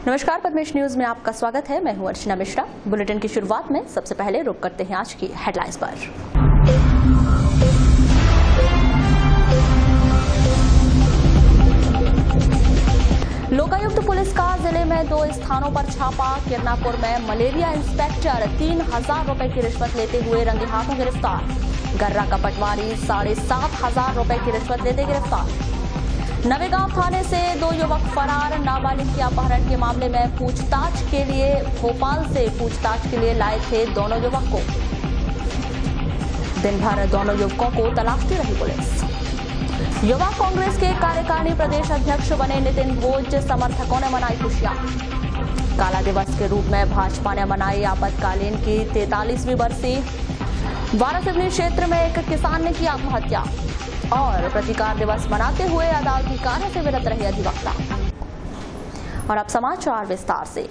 नमस्कार, पद्मेश न्यूज में आपका स्वागत है। मैं हूं अर्चना मिश्रा। बुलेटिन की शुरुआत में सबसे पहले रुक करते हैं आज की हेडलाइंस पर। लोकायुक्त पुलिस का जिले में 2 स्थानों पर छापा। किरनापुर में मलेरिया इंस्पेक्टर 3000 रुपए की रिश्वत लेते हुए रंगे हाथों गिरफ्तार। गर्रा का पटवारी 7500 रुपए की रिश्वत लेते गिरफ्तार। नवेगांव थाने से 2 युवक फरार। नाबालिग के अपहरण के मामले में पूछताछ के लिए भोपाल से पूछताछ के लिए लाए थे दोनों युवक को। दिन भर दोनों युवकों को तलाशती रही पुलिस। युवा कांग्रेस के कार्यकारिणी प्रदेश अध्यक्ष बने नितिन भोज। समर्थकों ने मनाई खुशियां। काला दिवस के रूप में भाजपा ने मनाई आपातकालीन की 43वीं बरसी। वारासिवनी क्षेत्र में एक किसान ने की आत्महत्या और प्रतिकार दिवस मनाते हुए अदालती कार्य से विरत रहे अधिवक्ता। और अब समाचार विस्तार से।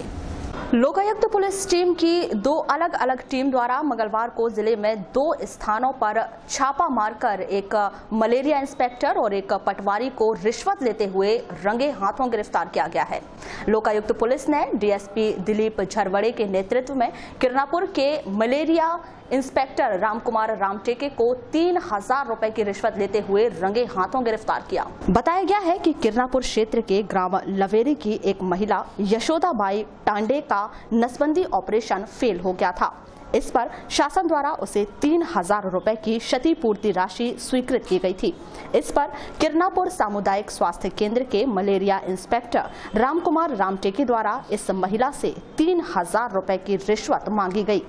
लोकायुक्त पुलिस टीम की 2 अलग अलग टीम द्वारा मंगलवार को जिले में 2 स्थानों पर छापा मारकर एक मलेरिया इंस्पेक्टर और एक पटवारी को रिश्वत लेते हुए रंगे हाथों गिरफ्तार किया गया है। लोकायुक्त पुलिस ने डीएसपी दिलीप झरवड़े के नेतृत्व में किरनापुर के मलेरिया इंस्पेक्टर रामकुमार रामटेके को 3000 रुपए की रिश्वत लेते हुए रंगे हाथों गिरफ्तार किया। बताया गया है कि किरनापुर क्षेत्र के ग्राम लवेरी की एक महिला यशोदाबाई टांडे का नसबंदी ऑपरेशन फेल हो गया था। इस पर शासन द्वारा उसे 3000 रुपए की क्षतिपूर्ति राशि स्वीकृत की गई थी। इस पर किरनापुर सामुदायिक स्वास्थ्य केंद्र के मलेरिया इंस्पेक्टर रामकुमार रामटेके द्वारा इस महिला से 3000 रुपए की रिश्वत मांगी गई।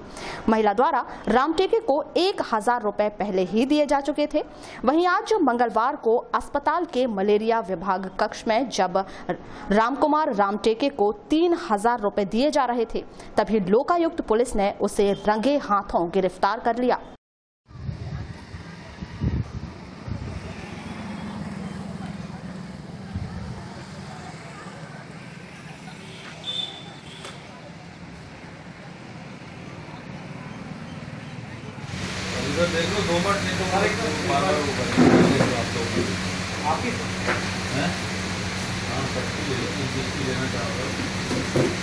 महिला द्वारा रामटेके को 1000 रुपए पहले ही दिए जा चुके थे। वहीं आज मंगलवार को अस्पताल के मलेरिया विभाग कक्ष में जब रामकुमार रामटेके को 3000 रुपए दिए जा रहे थे, तभी लोकायुक्त पुलिस ने उसे रंगे हाथों गिरफ्तार कर लिया। इधर देख लो 2 मिनट नहीं तो बार-बार आपकी हैं? हाँ, सबकी लेना चाहोगे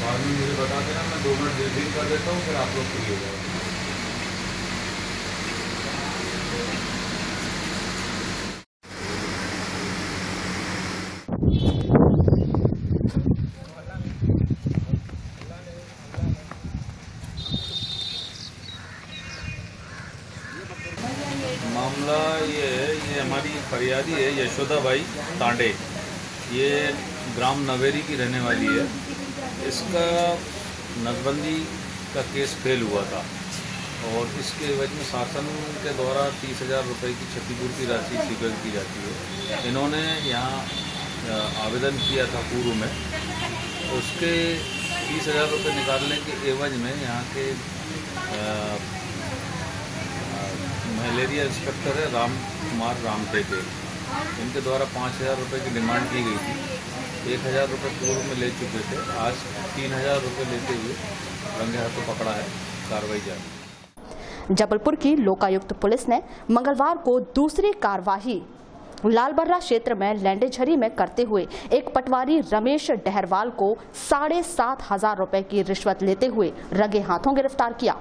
बाद में मुझे बता देना, मैं 2 मिनट रीडिंग कर देता हूँ, फिर आप लोग फ्री हो जाओगे। मामला ये हमारी फरियादी है यशोदाबाई टांडे। ये ग्राम नवेरी की रहने वाली है। इसका नसबंदी का केस फेल हुआ था और इसके एवज में शासन के द्वारा 30,000 रुपये की क्षतिपूर्ति राशि स्वीकृत की जाती है। इन्होंने यहाँ आवेदन किया था पूर्व में, उसके 30,000 रुपये निकालने के एवज में यहाँ के मलेरिया इंस्पेक्टर है रामकुमार रामटेके, इनके द्वारा 5000 रुपये की डिमांड की गई थी। 1000 रुपये पूर्व में ले चुके थे। आज 3000 रुपये लेते हुए रंगे हाथों पकड़ा है। कार्रवाई जारी। जबलपुर की लोकायुक्त पुलिस ने मंगलवार को दूसरी कार्यवाही लालबर्रा क्षेत्र में लैंडेझरी में करते हुए एक पटवारी रमेश डहरवाल को 7500 रुपए की रिश्वत लेते हुए रंगे हाथों गिरफ्तार किया।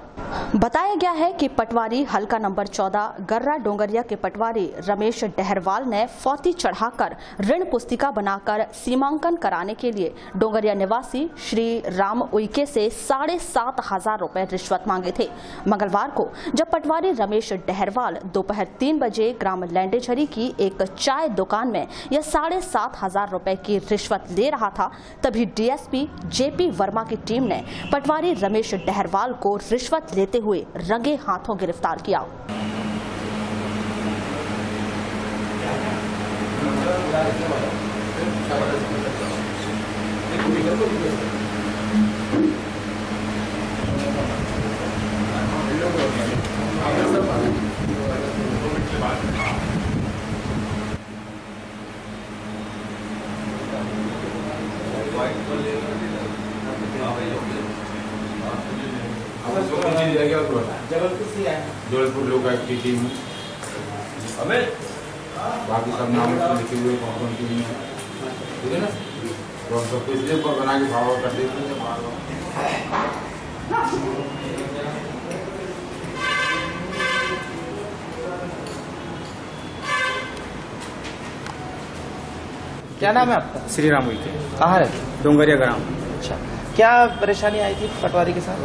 बताया गया है कि पटवारी हल्का नंबर 14 गर्रा डोंगरिया के पटवारी रमेश डहरवाल ने फौती चढ़ाकर ऋण पुस्तिका बनाकर सीमांकन कराने के लिए डोंगरिया निवासी श्री राम उइके से 7500 रुपए रिश्वत मांगे थे। मंगलवार को जब पटवारी रमेश डहरवाल दोपहर 3 बजे ग्राम लैंडेझरी की एक चाय दुकान में यह 7500 रुपए की रिश्वत ले रहा था, तभी डीएसपी जेपी वर्मा की टीम ने पटवारी रमेश डहरवाल को रिश्वत लेते हुए रंगे हाथों गिरफ्तार किया। जबलपुर लोकायुक्त की टीम, बाकी सब नाम लिखे हुए कौन टीम है, ठीक है ना। तो हम सब इसलिए बना के भाव कर देते हैं बार बार। क्या नाम है आपका? श्री राम उइके, कहाँ रहते? डोंगरिया ग्राम। अच्छा, क्या परेशानी आई थी पटवारी के साथ?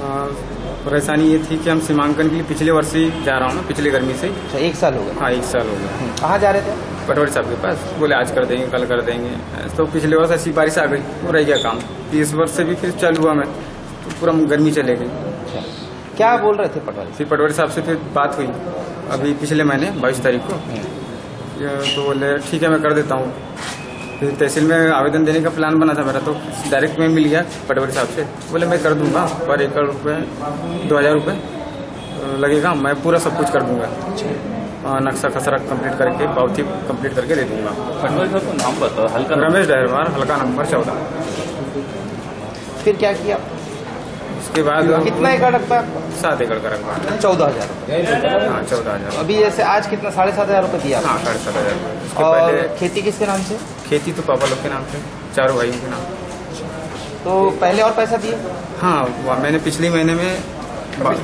परेशानी ये थी कि हम सीमांकन के लिए पिछले वर्ष ही जा रहा हूँ ना, पिछले गर्मी से। अच्छा, 1 साल हो गया। हाँ, 1 साल हो गया। कहाँ जा रहे थे? पटवारी साहब के पास। बोले आज कर देंगे, कल कर देंगे। तो पिछले वर्ष ऐसी बारिश आ गई, वो रह गया काम। इस वर्ष से भी फिर चालू हुआ मैं, तो पूरा गर्मी चले गई। अच्छा, क्या बोल रहे थे पटवारी? फिर पटवारी साहब से फिर बात हुई अभी पिछले महीने 22 तारीख को। तो बोले ठीक है मैं कर देता हूँ। फिर तहसील में आवेदन देने का प्लान बना था मेरा, तो डायरेक्ट में मिल गया पटवारी साहब से। बोले मैं कर दूंगा, पर एकड़ रुपये 2000 रुपये लगेगा, मैं पूरा सब कुछ कर दूंगा। नक्शा खसरा कंप्लीट करके, पावती कंप्लीट करके दे दूंगा। पटवारी साहब का नाम बताओ। हल्का रमेश डहरवाल, हल्का नंबर 14। फिर क्या किया? उसके बाद कितना एकड़ रखता है? 7 एकड़ का रखा। 14,000। हाँ, 14,000। अभी जैसे आज कितना 7,500 रुपये दिया? हाँ, 7,500। उसके और पहले खेती किसके नाम से? खेती तो पापा लोग के नाम से, चारों भाइयों के नाम। तो पहले और पैसा दिए? हाँ, मैंने पिछले महीने में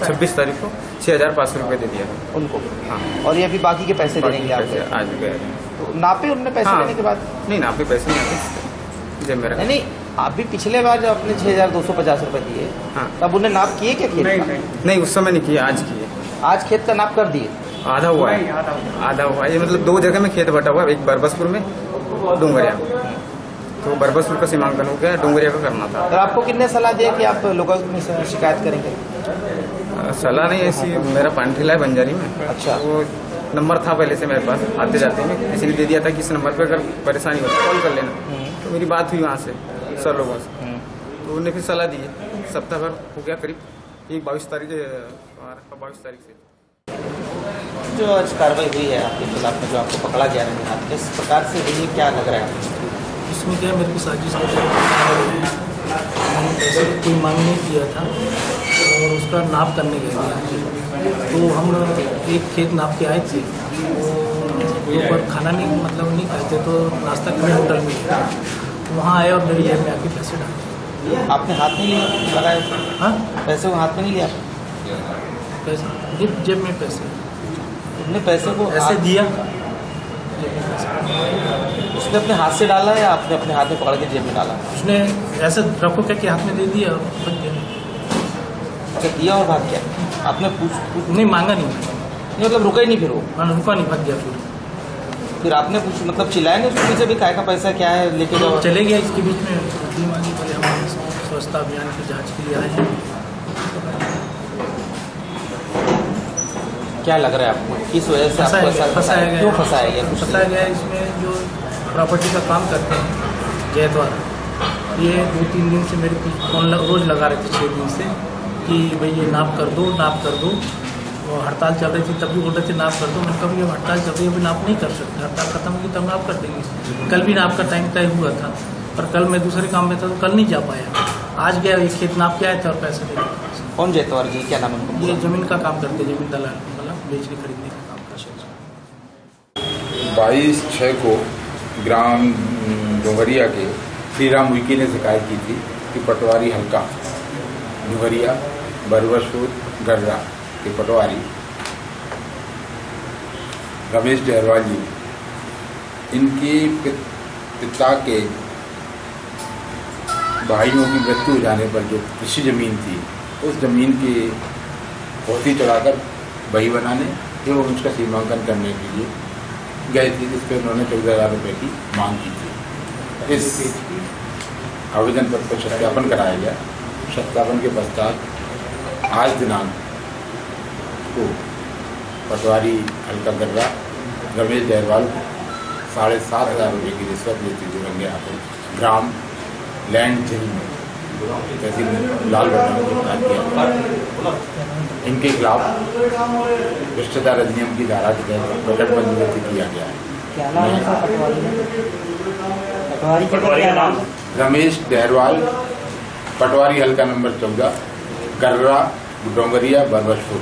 26 तारीख को 6,500 रुपये दे दिया था उनको। हाँ, और ये अभी बाकी के पैसे देंगे आप? आज गए। तो नापे उनने पैसे हाँ। देने के बाद? नहीं ना, आपके पैसे नहीं आते जब मेरा। नहीं, आप भी पिछले बार जब आपने 6,250 रुपये दिए, हाँ। तब उन्हें नाप किए क्या खेत का? नहीं, उस समय नहीं किया, आज किए। आज खेत का नाप कर दिए? आधा हुआ है, आधा हुआ है। ये मतलब 2 जगह में खेत बटा हुआ है, एक बरबसपुर में, डोंगरिया। तो बरबसपुर का सीमांकन हो गया, डोंगरिया का करना था। तो आपको कितने सलाह दिया कि आप लोगों में शिकायत करेंगे? सलाह नहीं, ऐसी मेरा पांठिला है बंजारी में। अच्छा। वो नंबर था पहले से मेरे पास, आते जाते में किसी ने दे दिया था कि इस नंबर पे अगर परेशानी हो तो कॉल कर लेना। तो मेरी बात हुई वहाँ से सर लोगों से, तो उन्होंने फिर सलाह दी है। सप्ताह भर हो गया करीब, 22 तारीख से। जो आज कार्रवाई हुई है आपके खिलाफ में, जो आपको पकड़ा गया है, किस प्रकार से हुई, क्या लग रहा है? इसमें क्या मेरे को साजिश मैंने पैसे कोई मांग नहीं किया था और उसका नाप करने गए थे। तो हम एक खेत नाप के आए थे, वो पर खाना नहीं खाए थे, तो नाश्ता करने होटल में वहाँ आए और मेरी जेब में आके पैसे डाले। आपने हाथ में नहीं लगाया? हाँ, पैसे को हाथ में नहीं लिया? पैसे जेब में पैसे, अपने पैसे को ऐसे दिया। उसने अपने हाथ से डाला या आपने अपने हाथ में पकड़ के जेब में डाला? उसने ऐसे रखो क्या कि हाथ में दे दिया और भाग गया। अच्छा, दिया और भाग गया। आपने पूछ नहीं मांगा नहीं, मतलब रुका ही नहीं? फिर वो रुका नहीं, भाग गया। फिर आपने पूछ मतलब चिल्लाया नहीं उसके पीछे भी, काय का पैसा क्या है लेके जाओ? चले गया। इसके बीच में दिमागी पहले हम स्वच्छता अभियान की जांच के लिए आए हैं। क्या लग रहा है आपको, किस वजह से आपको फंसाया गया? क्यों फंसाया गया? फंसाया गया इसमें जो प्रॉपर्टी का काम करते हैं जयद्वार, ये 2-3 दिन से मेरे को फोन रोज लगा रहे थे, 6 दिन से, कि भाई ये नाप कर दो, नाप कर दो। वो हड़ताल चल रही थी तब भी बोल रहे थे नाप कर दो। मैंने कहा ये हड़ताल चल रही है, अभी नाप नहीं कर सकते, हड़ताल खत्म होगी तब नाप कर देंगे। कल भी नाप का टाइम तय हुआ था, पर कल मैं दूसरे काम में था तो कल नहीं जा पाया। आज गया, एक खेत नाप के आए थे और पैसे दे दिए। कौन जयतवार जी, क्या नाम है उनका? ये जमीन का काम करते, जमीन दलाल, मतलब बेचने खरीदने का काम करते। 22/6 को ग्राम डोंगरिया के श्री राम उइके ने शिकायत की थी कि पटवारी हल्का डोंगरिया बरबसपुर गर्रा के पटवारी रमेश डहरवाल जी, इनकी पिता के भाइयों की मृत्यु हो जाने पर जो कृषि जमीन थी, उस जमीन की पोथी चढ़ाकर बही बनाने एवं उसका सीमांकन करने के लिए गए थे, जिस पर उन्होंने 14,000 रुपये की मांग की थी। इस आवेदन पत्र पर सत्यापन कराया गया। सत्यापन के पश्चात आज दिनांक को पटवारी हल्का गर्रा रमेश डहरवाल 7,500 रुपये की रिश्वत लेते हुए रंगे हाथों ग्राम लैंड जेल में तहसील लाल बटन में गिरफ्तार किया। इनके खिलाफ भ्रष्टाचार अधिनियम की धारा के तहत प्रकट पंजीबद्ध किया गया है। क्या नाम है पटवारी का नाम? रमेश डहरवाल, पटवारी हल्का नंबर 14, गर्रा डोंगरिया बरबसपुर।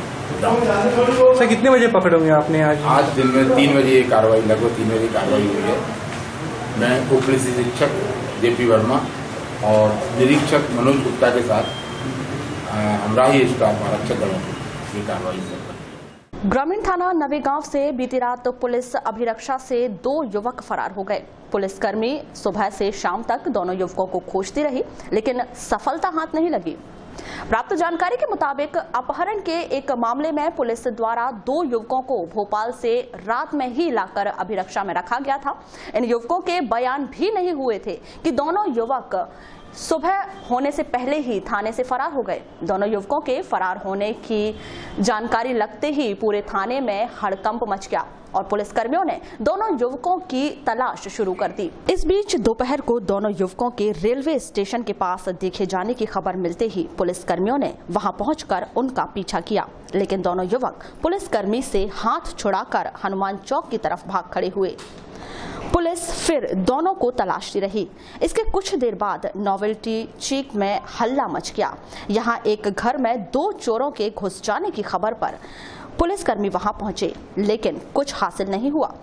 सर कितने बजे पकड़े होंगे आपने आज? आज दिन में 3 बजे कार्रवाई, लगभग 3 बजे कार्रवाई हुई है। मैं उप पुलिस अधीक्षक JP वर्मा और निरीक्षक मनोज गुप्ता के साथ हमराही स्टाफ आरक्षक दलों की ये कार्रवाई कर। ग्रामीण थाना नवेगांव से बीती रात पुलिस अभिरक्षा से 2 युवक फरार हो गए। पुलिसकर्मी सुबह से शाम तक दोनों युवकों को खोजती रही, लेकिन सफलता हाथ नहीं लगी। प्राप्त जानकारी के मुताबिक अपहरण के एक मामले में पुलिस द्वारा 2 युवकों को भोपाल से रात में ही लाकर अभिरक्षा में रखा गया था। इन युवकों के बयान भी नहीं हुए थे कि दोनों युवक सुबह होने से पहले ही थाने से फरार हो गए। दोनों युवकों के फरार होने की जानकारी लगते ही पूरे थाने में हड़कंप मच गया और पुलिसकर्मियों ने दोनों युवकों की तलाश शुरू कर दी। इस बीच दोपहर को दोनों युवकों के रेलवे स्टेशन के पास देखे जाने की खबर मिलते ही पुलिसकर्मियों ने वहां पहुंचकर उनका पीछा किया, लेकिन दोनों युवक पुलिसकर्मी से हाथ छुड़ाकर हनुमान चौक की तरफ भाग खड़े हुए। पुलिस फिर दोनों को तलाशती रही। इसके कुछ देर बाद नोवेल्टी चीक में हल्ला मच गया। यहां एक घर में 2 चोरों के घुस जाने की खबर पर पुलिसकर्मी वहां पहुंचे, लेकिन कुछ हासिल नहीं हुआ।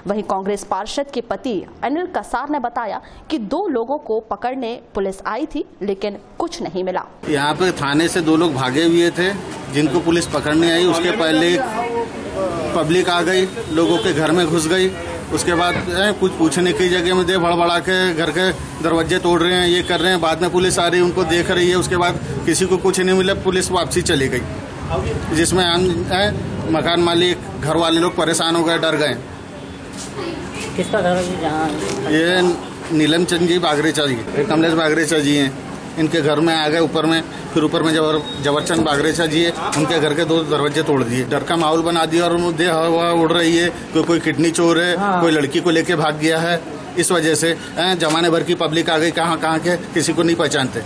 वहीं कांग्रेस पार्षद के पति अनिल कसार ने बताया कि 2 लोगों को पकड़ने पुलिस आई थी, लेकिन कुछ नहीं मिला। यहाँ पे थाने से 2 लोग भागे हुए थे जिनको पुलिस पकड़ने आई। उसके पहले पब्लिक आ गई, लोगों के घर में घुस गई। उसके बाद कुछ पूछने की जगह में भड़बड़ा के घर के दरवाजे तोड़ रहे हैं, ये कर रहे हैं। बाद में पुलिस आ रही है, उनको देख रही है। उसके बाद किसी को कुछ नहीं मिला, पुलिस वापसी चली गई, जिसमें मकान मालिक, घर वाले लोग परेशान हो गए, डर गए। किसका घर है जहाँ? ये नीलम चंद जी बागरेचा जी, कमलेश बागरेचा जी हैं। इनके घर में आ गए ऊपर में, फिर ऊपर में जबरचंद बागरेचा जी है, उनके घर के 2 दरवाजे तोड़ दिए। डर का माहौल बना दिया और देह हवा उड़ रही है। कोई किडनी चोर है, कोई लड़की को लेके भाग गया है। इस वजह से जमाने भर की पब्लिक आ गई, कहाँ के किसी को नहीं पहचानते।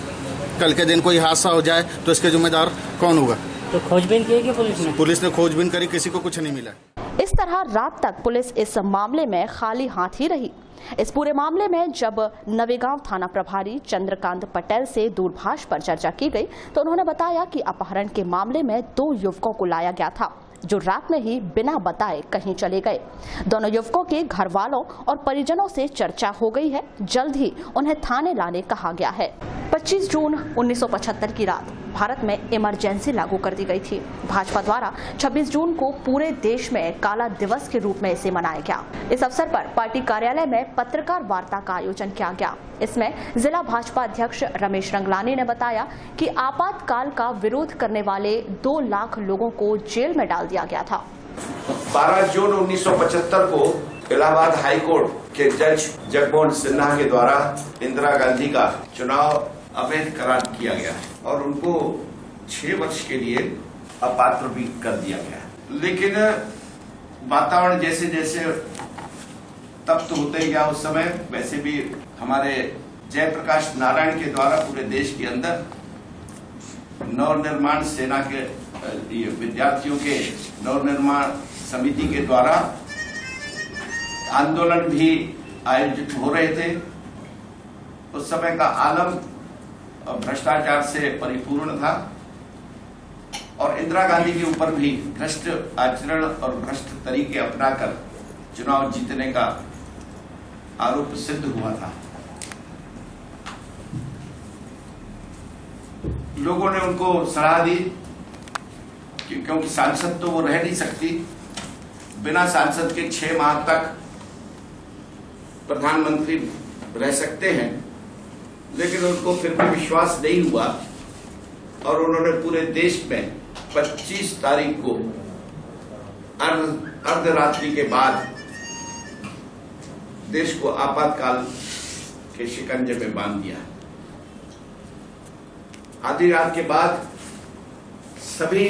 कल के दिन कोई हादसा हो जाए तो इसके जिम्मेदार कौन होगा? तो खोजबीन की पुलिस ने खोजबीन करी, किसी को कुछ नहीं मिला। इस तरह रात तक पुलिस इस मामले में खाली हाथ ही रही। इस पूरे मामले में जब नवेगांव थाना प्रभारी चंद्रकांत पटेल से दूरभाष पर चर्चा की गई तो उन्होंने बताया कि अपहरण के मामले में 2 युवकों को लाया गया था, जो रात में ही बिना बताए कहीं चले गए। दोनों युवकों के घर वालों और परिजनों से चर्चा हो गई है, जल्द ही उन्हें थाने लाने कहा गया है। 25 जून 1975 की रात भारत में इमरजेंसी लागू कर दी गई थी। भाजपा द्वारा 26 जून को पूरे देश में काला दिवस के रूप में इसे मनाया गया। इस अवसर पर पार्टी कार्यालय में पत्रकार वार्ता का आयोजन किया गया। इसमें जिला भाजपा अध्यक्ष रमेश रंगलानी ने बताया कि आपातकाल का विरोध करने वाले 2 लाख लोगों को जेल में डाल दिया गया था। 12 जून 1975 को इलाहाबाद हाई कोर्ट के जज जगमोहन सिन्हा के द्वारा इंदिरा गांधी का चुनाव अवैध करार किया गया और उनको 6 वर्ष के लिए अपात्र भी कर दिया गया। लेकिन वातावरण जैसे जैसे तप्त होते गया उस समय, वैसे भी हमारे जयप्रकाश नारायण के द्वारा पूरे देश के अंदर नवनिर्माण सेना के विद्यार्थियों के नवनिर्माण समिति के द्वारा आंदोलन भी आयोजित हो रहे थे। उस समय का आलम भ्रष्टाचार से परिपूर्ण था और इंदिरा गांधी के ऊपर भी भ्रष्ट आचरण और भ्रष्ट तरीके अपनाकर चुनाव जीतने का आरोप सिद्ध हुआ था। लोगों ने उनको सलाह दी क्योंकि सांसद तो वो रह नहीं सकती, बिना सांसद के 6 माह तक प्रधानमंत्री रह सकते हैं, लेकिन उनको फिर भी विश्वास नहीं हुआ और उन्होंने पूरे देश में 25 तारीख को अर्धरात्रि के बाद देश को आपातकाल के शिकंजे में बांध दिया। आधी रात के बाद सभी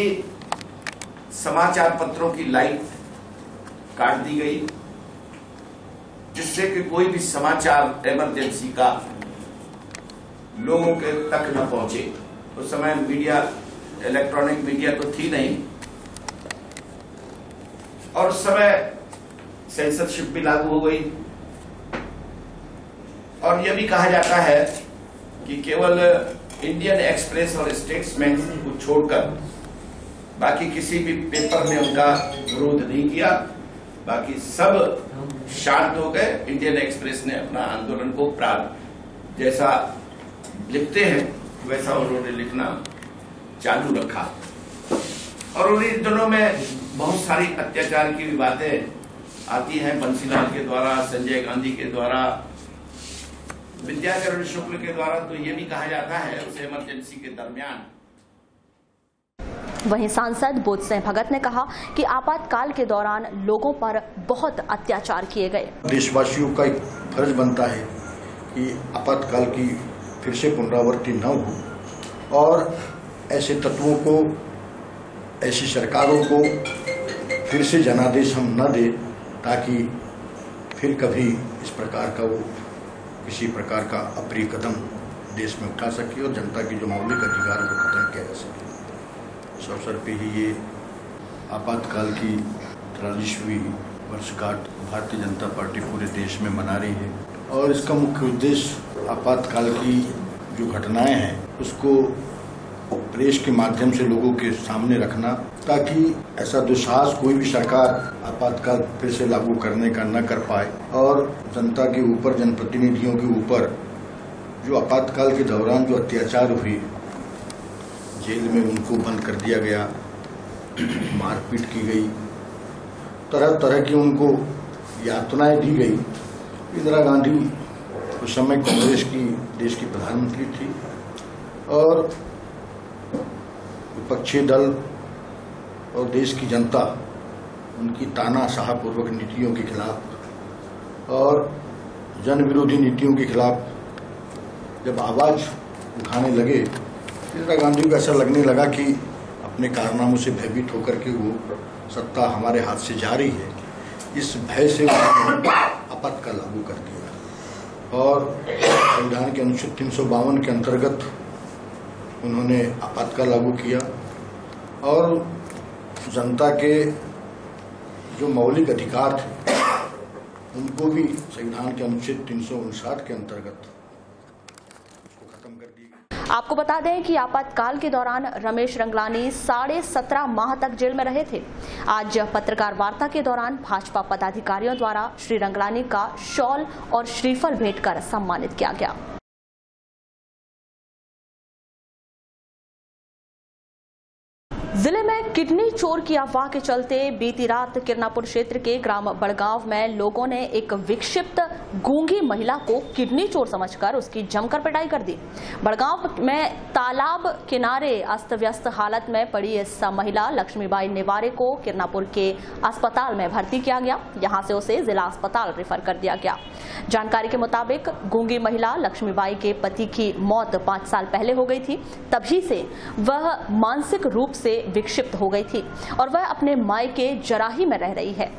समाचार पत्रों की लाइट काट दी गई, जिससे कि कोई भी समाचार इमरजेंसी का लोगों के तक न पहुंचे। उस समय मीडिया, इलेक्ट्रॉनिक मीडिया तो थी नहीं, और उस समय सेंसरशिप भी लागू हो गई। और यह भी कहा जाता है कि केवल इंडियन एक्सप्रेस और स्टेट्समैन को छोड़कर बाकी किसी भी पेपर ने उनका विरोध नहीं किया, बाकी सब शांत हो गए। इंडियन एक्सप्रेस ने अपना आंदोलन को जैसा लिखते हैं वैसा उन्होंने लिखना चालू रखा। और उन्हीं दिनों में बहुत सारी अत्याचार की भी बातें आती हैं, बंसीलाल के द्वारा, संजय गांधी के द्वारा, विद्याचरण शुक्ल के द्वारा। तो ये भी कहा जाता है उस इमरजेंसी के दरमियान। वहीं सांसद बोध सिंह भगत ने कहा कि आपातकाल के दौरान लोगों पर बहुत अत्याचार किए गए। देशवासियों का एक फर्ज बनता है कि आपातकाल की फिर से पुनरावृत्ति न हो और ऐसे तत्वों को, ऐसी सरकारों को फिर से जनादेश हम न दें, ताकि फिर कभी इस प्रकार का वो किसी प्रकार का अप्रिय कदम देश में उठा सके और जनता की जो मौलिक अधिकार है वो खत्म किया जा सके। इस अवसर पे ही ये आपातकाल की 43वीं वर्षगांठ भारतीय जनता पार्टी पूरे देश में मना रही है, और इसका मुख्य उद्देश्य आपातकाल की जो घटनाएं हैं उसको प्रेस के माध्यम से लोगों के सामने रखना, ताकि ऐसा दुस्साहस कोई भी सरकार आपातकाल फिर से लागू करने का न कर पाए, और जनता के ऊपर, जनप्रतिनिधियों के ऊपर जो आपातकाल के दौरान जो अत्याचार हुए, जेल में उनको बंद कर दिया गया, मारपीट की गई, तरह तरह की उनको यातनाएं दी गई। इंदिरा गांधी उस समय कांग्रेस की देश की प्रधानमंत्री थी, और विपक्षी दल और देश की जनता उनकी तानाशाहपूर्वक नीतियों के खिलाफ और जन विरोधी नीतियों के खिलाफ जब आवाज उठाने लगे, इंदिरा गांधी को ऐसा लगने लगा कि अपने कारनामों से भयभीत होकर के वो सत्ता हमारे हाथ से जा रही है। इस भय से उन्होंने आपातकाल लागू कर दिया, और संविधान के अनुच्छेद 352 के अंतर्गत उन्होंने आपातकाल लागू किया, और जनता के जो मौलिक अधिकार थे उनको भी संविधान के अनुच्छेद 359 के अंतर्गत उसको खत्म कर दिया। आपको बता दें कि आपातकाल के दौरान रमेश रंगलानी 17.5 माह तक जेल में रहे थे। आज पत्रकार वार्ता के दौरान भाजपा पदाधिकारियों द्वारा श्री रंगलानी का शॉल और श्रीफल भेंट कर सम्मानित किया गया। जिले में किडनी चोर की अफवाह के चलते बीती रात किरनापुर क्षेत्र के ग्राम बड़गांव में लोगों ने एक विक्षिप्त गूंगी महिला को किडनी चोर समझकर उसकी जमकर पिटाई कर दी। बड़गांव में तालाब किनारे अस्त व्यस्त हालत में पड़ी इस महिला लक्ष्मीबाई नेवारे को किरनापुर के अस्पताल में भर्ती किया गया। यहां से उसे जिला अस्पताल रेफर कर दिया गया। जानकारी के मुताबिक गूंगी महिला लक्ष्मीबाई के पति की मौत 5 साल पहले हो गई थी। तभी से वह मानसिक रूप से विक्षिप्त हो गई थी और वह अपने मायके जराही में रह रही है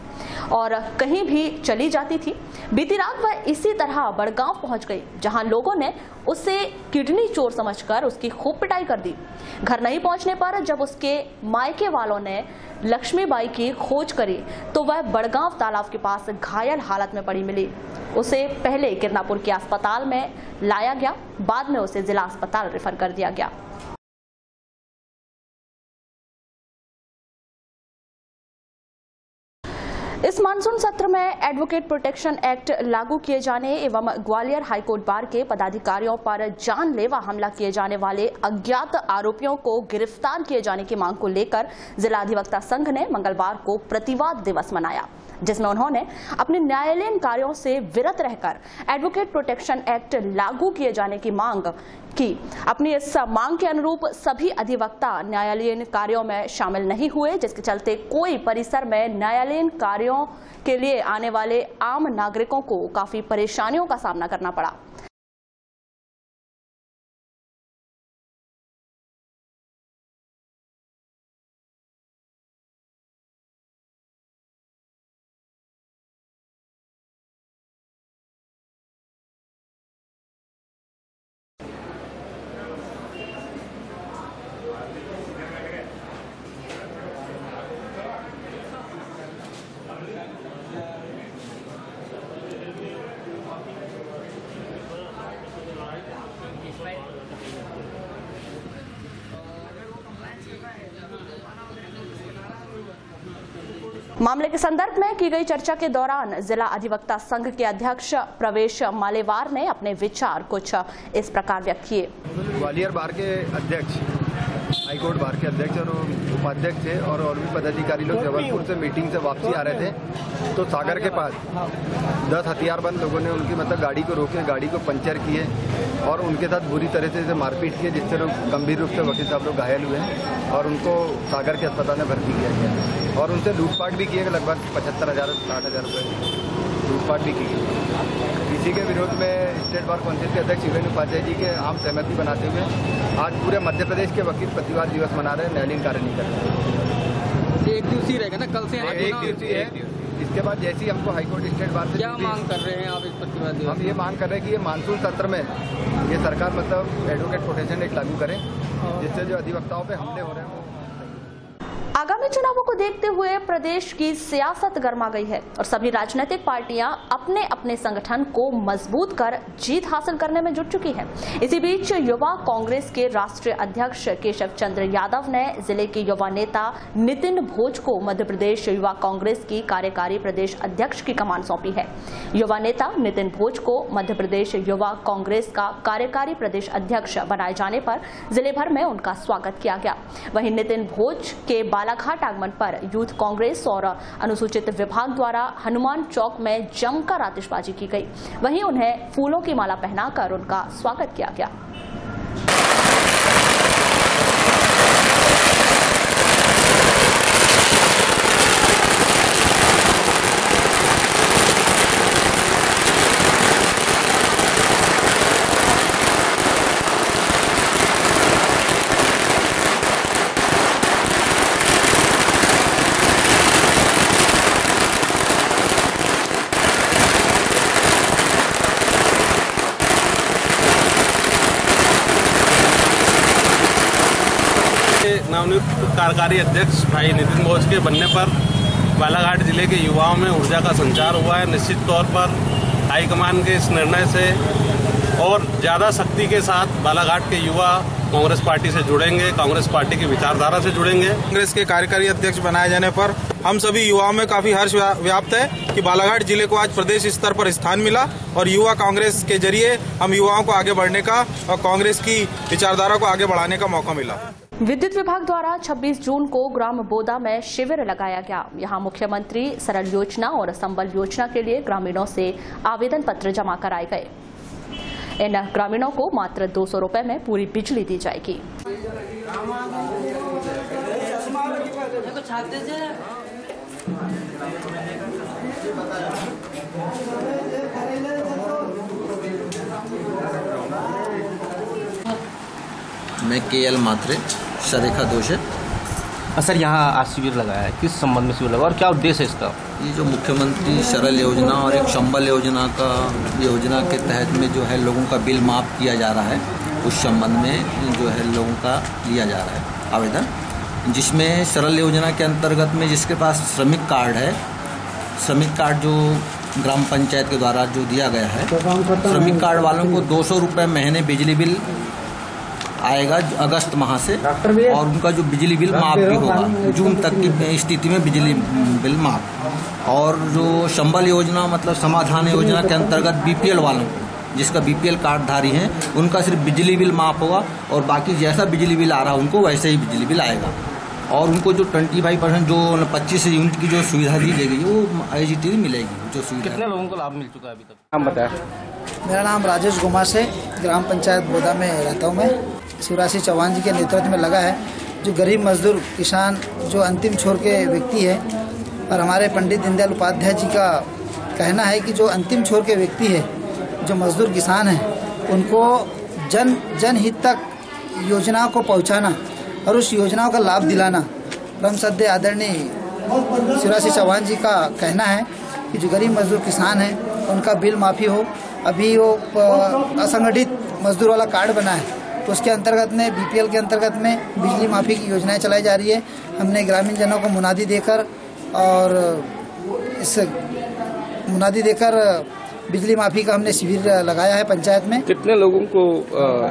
और कहीं भी चली जाती थी। बीती रात वह इसी तरह बड़गांव पहुंच गई, जहां लोगों ने उसे किडनी चोर समझकर उसकी खूब पिटाई कर दी। घर नहीं पहुंचने पर जब उसके मायके वालों ने लक्ष्मीबाई की खोज करी तो वह बड़गांव तालाब के पास घायल हालत में पड़ी मिली। उसे पहले किरनापुर के अस्पताल में लाया गया, बाद में उसे जिला अस्पताल रेफर कर दिया गया। इस मानसून सत्र में एडवोकेट प्रोटेक्शन एक्ट लागू किए जाने एवं ग्वालियर हाईकोर्ट बार के पदाधिकारियों पर जानलेवा हमला किए जाने वाले अज्ञात आरोपियों को गिरफ्तार किए जाने की मांग को लेकर जिला अधिवक्ता संघ ने मंगलवार को प्रतिवाद दिवस मनाया। जिसमें उन्होंने अपने न्यायालयीन कार्यों से विरत रहकर एडवोकेट प्रोटेक्शन एक्ट लागू किए जाने की मांग की। अपनी इस मांग के अनुरूप सभी अधिवक्ता न्यायालयीन कार्यों में शामिल नहीं हुए, जिसके चलते कोई परिसर में न्यायालयीन कार्यों के लिए आने वाले आम नागरिकों को काफी परेशानियों का सामना करना पड़ा। मामले के संदर्भ में की गई चर्चा के दौरान जिला अधिवक्ता संघ के अध्यक्ष प्रवेश मालेवार ने अपने विचार कुछ इस प्रकार व्यक्त किए। ग्वालियर बार के अध्यक्ष, हाईकोर्ट बार के अध्यक्ष और उपाध्यक्ष थे और भी पदाधिकारी लोग जबलपुर से मीटिंग से वापसी आ रहे थे, तो सागर के पास 10 हथियारबंद लोगों ने उनकी गाड़ी को रोके, गाड़ी को पंचर किए और उनके साथ बुरी तरह से मारपीट की, जिससे लोग गंभीर रूप से वकील साहब लोग घायल हुए हैं और उनको सागर के अस्पताल में भर्ती किया गया और उनसे लूटपाट भी किए, लगभग 75,000-60,000 रुपये लूटपाट भी की गई। इसी के विरोध में स्टेट बार काउंसिल के अध्यक्ष शिवेंद्र उपाध्याय जी के आम सहमति बनाते हुए आज पूरे मध्य प्रदेश के वकील प्रतिवाद दिवस मना रहे हैं, न्यायालयीन कार्य नहीं कर रहे। एक दिवसीय रहेगा ना, कल से एक दिवसीय है। इसके बाद जैसे ही हमको हाईकोर्ट स्टेट बार से क्या मांग कर रहे हैं आप इस प्रतिवाद दिवस? हम ये मांग कर रहे हैं कि ये मानसून सत्र में ये सरकार एडवोकेट प्रोटेक्शन एक्ट लागू करें, जिससे जो अधिवक्ताओं पे हमले हो रहे हैं। आगामी चुनावों को देखते हुए प्रदेश की सियासत गर्मा गई है और सभी राजनीतिक पार्टियां अपने अपने संगठन को मजबूत कर जीत हासिल करने में जुट चुकी है। इसी बीच युवा कांग्रेस के राष्ट्रीय अध्यक्ष केशव चंद्र यादव ने जिले के युवा नेता नितिन भोज को मध्य प्रदेश युवा कांग्रेस की कार्यकारी प्रदेश अध्यक्ष की कमान सौंपी है। युवा नेता नितिन भोज को मध्य प्रदेश युवा कांग्रेस का कार्यकारी प्रदेश अध्यक्ष बनाए जाने पर जिले भर में उनका स्वागत किया गया। वहीं नितिन भोज के बालाघाट आगमन पर यूथ कांग्रेस और अनुसूचित विभाग द्वारा हनुमान चौक में जमकर आतिशबाजी की गई। वहीं उन्हें फूलों की माला पहनाकर उनका स्वागत किया गया। नवनियुक्त कार्यकारी अध्यक्ष भाई नितिन भोज के बनने पर बालाघाट जिले के युवाओं में ऊर्जा का संचार हुआ है। निश्चित तौर पर हाईकमान के इस निर्णय से और ज़्यादा शक्ति के साथ बालाघाट के युवा कांग्रेस पार्टी से जुड़ेंगे, कांग्रेस पार्टी की विचारधारा से जुड़ेंगे। कांग्रेस के कार्यकारी अध्यक्ष बनाए जाने पर हम सभी युवाओं में काफी हर्ष व्याप्त है कि बालाघाट जिले को आज प्रदेश स्तर पर स्थान मिला और युवा कांग्रेस के जरिए हम युवाओं को आगे बढ़ने का और कांग्रेस की विचारधारा को आगे बढ़ाने का मौका मिला। विद्युत विभाग द्वारा 26 जून को ग्राम बोदा में शिविर लगाया गया। यहां मुख्यमंत्री सरल योजना और संबल योजना के लिए ग्रामीणों से आवेदन पत्र जमा कराए गए। इन ग्रामीणों को मात्र 200 रुपए में पूरी बिजली दी जाएगी। मैं KL मात्रे, सरेखा 2 से। सर, यहाँ आज शिविर लगाया है, किस संबंध में शिविर लगा और क्या उद्देश्य है इसका? ये जो मुख्यमंत्री सरल योजना और एक संबल योजना के तहत में जो है लोगों का बिल माफ़ किया जा रहा है, उस संबंध में जो है लोगों का लिया जा रहा है आवेदन, जिसमें सरल योजना के अंतर्गत में जिसके पास श्रमिक कार्ड है, श्रमिक कार्ड जो ग्राम पंचायत के द्वारा जो दिया गया है, श्रमिक कार्ड वालों को 200 रुपये महीने बिजली बिल आएगा अगस्त माह से और उनका जो बिजली बिल माफ भी होगा। जून तक की स्थिति में बिजली बिल माफ। और जो संबल योजना मतलब समाधान योजना के अंतर्गत BPL वालों को, जिसका BPL कार्डधारी हैं, उनका सिर्फ बिजली बिल माफ होगा और बाकी जैसा बिजली बिल आ रहा है उनको वैसे ही बिजली बिल आएगा। और उनको जो 25% जो 25 यूनिट की जो सुविधा दी जाएगी वो IGT मिलेगी। जो सुविधा कितने लोगों को लाभ मिल चुका है अभी तक? नाम बताया। मेरा नाम राजेश गुमार से, ग्राम पंचायत बोदा में रहता हूँ मैं। शिवराज सिंह चौहान जी के नेतृत्व में लगा है। जो गरीब मजदूर किसान जो अंतिम छोर के व्यक्ति है, और हमारे पंडित दीनदयाल उपाध्याय जी का कहना है कि जो अंतिम छोर के व्यक्ति है, जो मजदूर किसान हैं, उनको जनहित तक योजनाओं को पहुंचाना और उस योजनाओं का लाभ दिलाना परम श्रद्धेय आदरणीय शिवराज सिंह चौहान जी का कहना है कि जो गरीब मजदूर किसान हैं उनका बिल माफ़ी हो। अभी वो असंगठित मजदूर वाला कार्ड बना है, तो उसके अंतर्गत में BPL के अंतर्गत में बिजली माफ़ी की योजनाएं चलाई जा रही है। हमने ग्रामीण जनों को मुनादी देकर और इस मुनादी देकर बिजली माफ़ी का हमने शिविर लगाया है पंचायत में। कितने लोगों को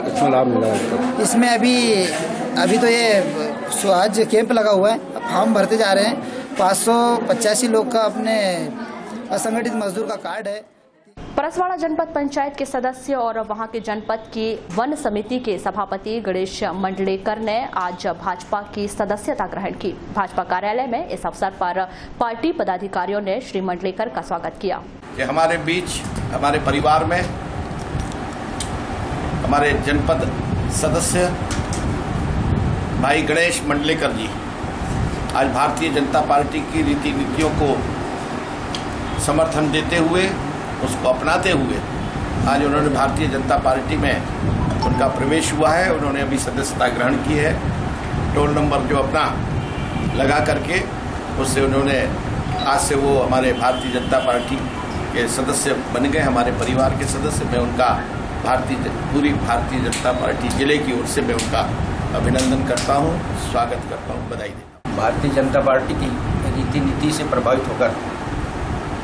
इसमें लाभ मिला है? इसमें अभी तो ये आज कैंप लगा हुआ है, फॉर्म भरते जा रहे हैं। 585 लोग का अपने असंगठित मजदूर का कार्ड है। परसवाड़ा जनपद पंचायत के सदस्य और वहां के जनपद की वन समिति के सभापति गणेश मंडलेकर ने आज भाजपा की सदस्यता ग्रहण की। भाजपा कार्यालय में इस अवसर पर पार्टी पदाधिकारियों ने श्री मंडलेकर का स्वागत किया। कि हमारे बीच, हमारे परिवार में हमारे जनपद सदस्य भाई गणेश मंडलेकर जी आज भारतीय जनता पार्टी की रीति नीतियों को समर्थन देते हुए, उसको अपनाते हुए आज उन्होंने भारतीय जनता पार्टी में उनका प्रवेश हुआ है। उन्होंने अभी सदस्यता ग्रहण की है। टोल नंबर जो अपना लगा करके उससे उन्होंने आज से वो हमारे भारतीय जनता पार्टी के सदस्य बन गए, हमारे परिवार के सदस्य। मैं उनका पूरी भारतीय जनता पार्टी जिले की ओर से मैं उनका अभिनंदन करता हूँ, स्वागत करता हूँ, बधाई देता हूँ। भारतीय जनता पार्टी की रीति नीति से प्रभावित होकर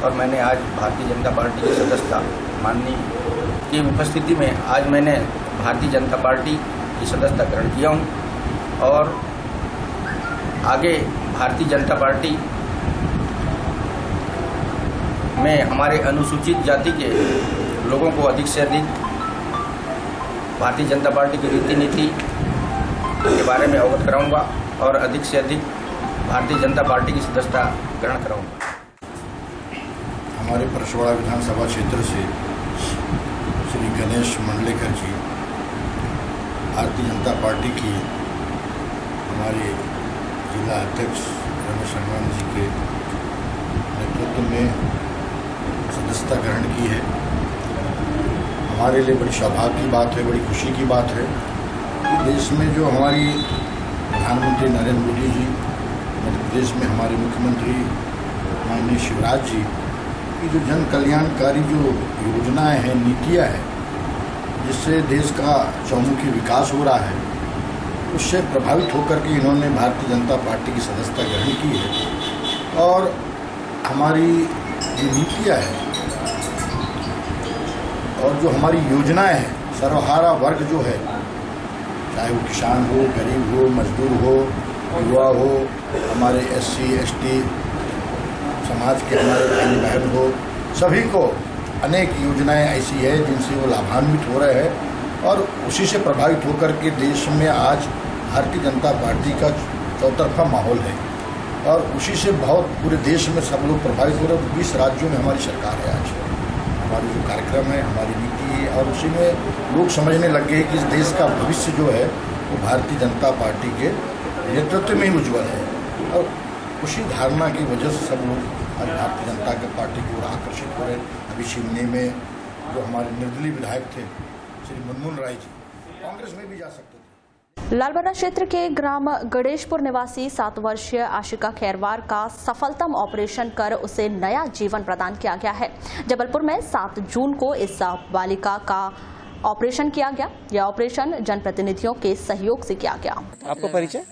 और मैंने आज भारतीय जनता पार्टी की सदस्यता माननीय की उपस्थिति में आज मैंने भारतीय जनता पार्टी की सदस्यता ग्रहण किया हूँ और आगे भारतीय जनता पार्टी में हमारे अनुसूचित जाति के लोगों को अधिक से अधिक भारतीय जनता पार्टी की रीति नीति के बारे में अवगत कराऊंगा और अधिक से अधिक भारतीय जनता पार्टी की सदस्यता ग्रहण कराऊंगा। हमारे परसवाड़ा विधानसभा क्षेत्र से श्री गणेश मंडलेकर जी भारतीय जनता पार्टी की हमारे जिला अध्यक्ष रमेश हनुमान जी के नेतृत्व में सदस्यता ग्रहण की है। हमारे लिए बड़ी सौभाग्य की बात है, बड़ी खुशी की बात है कि देश में जो हमारी प्रधानमंत्री नरेंद्र मोदी जी, मध्य प्रदेश में हमारे मुख्यमंत्री माननीय शिवराज जी की जो जन कल्याणकारी जो योजनाएं हैं, नीतियां हैं, जिससे देश का चौमुखी विकास हो रहा है, उससे प्रभावित होकर के इन्होंने भारतीय जनता पार्टी की सदस्यता ग्रहण की है। और हमारी जो नीतियां हैं और जो हमारी योजनाएं हैं, सर्वहारा वर्ग जो है, चाहे वो किसान हो, गरीब हो, मजदूर हो, युवा हो, हमारे SC ST समाज के हमारे भाई बहन हो, सभी को अनेक योजनाएं ऐसी है जिनसे वो लाभान्वित हो रहे हैं और उसी से प्रभावित होकर के देश में आज भारतीय जनता पार्टी का चौतरफा माहौल है और उसी से बहुत पूरे देश में सब लोग प्रभावित हो रहे हैं। 20 राज्यों में हमारी सरकार है आज, हमारी जो कार्यक्रम है, हमारी नीति है और उसी में लोग समझने लग गए कि इस देश का भविष्य जो है वो भारतीय जनता पार्टी के नेतृत्व में ही उज्ज्वल है। और उसी धारणा की वजह से सब लोग आज भारतीय जनता पार्टी की ओर आकर्षित हो रहे हैं। अभी शिवनी में जो हमारे निर्दलीय विधायक थे श्री मनमोहन राय जी, कांग्रेस में भी जा सकते थे। लालबर्रा क्षेत्र के ग्राम गणेशपुर निवासी 7 वर्षीय आशिका खैरवार का सफलतम ऑपरेशन कर उसे नया जीवन प्रदान किया गया है। जबलपुर में 7 जून को इस बालिका का ऑपरेशन किया गया। यह ऑपरेशन जनप्रतिनिधियों के सहयोग से किया गया। आपको परिचय?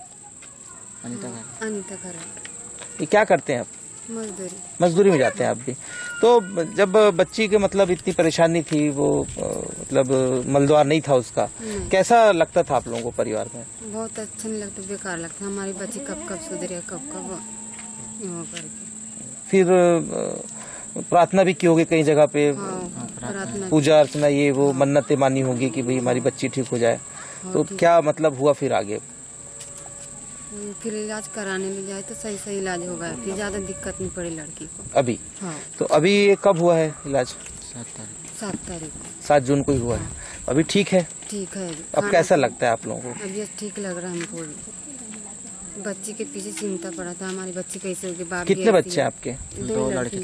अनीता खरा। ये क्या करते हैं आप? मजदूरी में जाते हैं आप भी। तो जब बच्ची के मतलब इतनी परेशानी थी, वो मतलब मलद्वार नहीं था उसका, कैसा लगता था आप लोगों को परिवार में? बहुत अच्छा नहीं लगता, बेकार लगता। हमारी बच्ची कब कब सुधरे, कब कब करके। फिर प्रार्थना भी की होगी कई जगह पे, पूजा अर्चना ये वो मन्नतें मानी होगी कि भाई हमारी बच्ची ठीक हो जाए। तो क्या मतलब हुआ फिर आगे? फिर इलाज कराने ले जाए तो सही इलाज होगा, फिर ज्यादा दिक्कत नहीं पड़े लड़की को। अभी हाँ। तो अभी ये कब हुआ है इलाज? 7 तारीख को। 7 जून को ही हुआ है। अभी ठीक है? ठीक है। अब कैसा लगता है आप लोगों को? अभी ठीक लग रहा है हमको। बच्ची के पीछे चिंता पड़ा था, हमारी बच्ची कैसे होगी। बाप कितने बच्चे हैं आपके? 2 लड़की।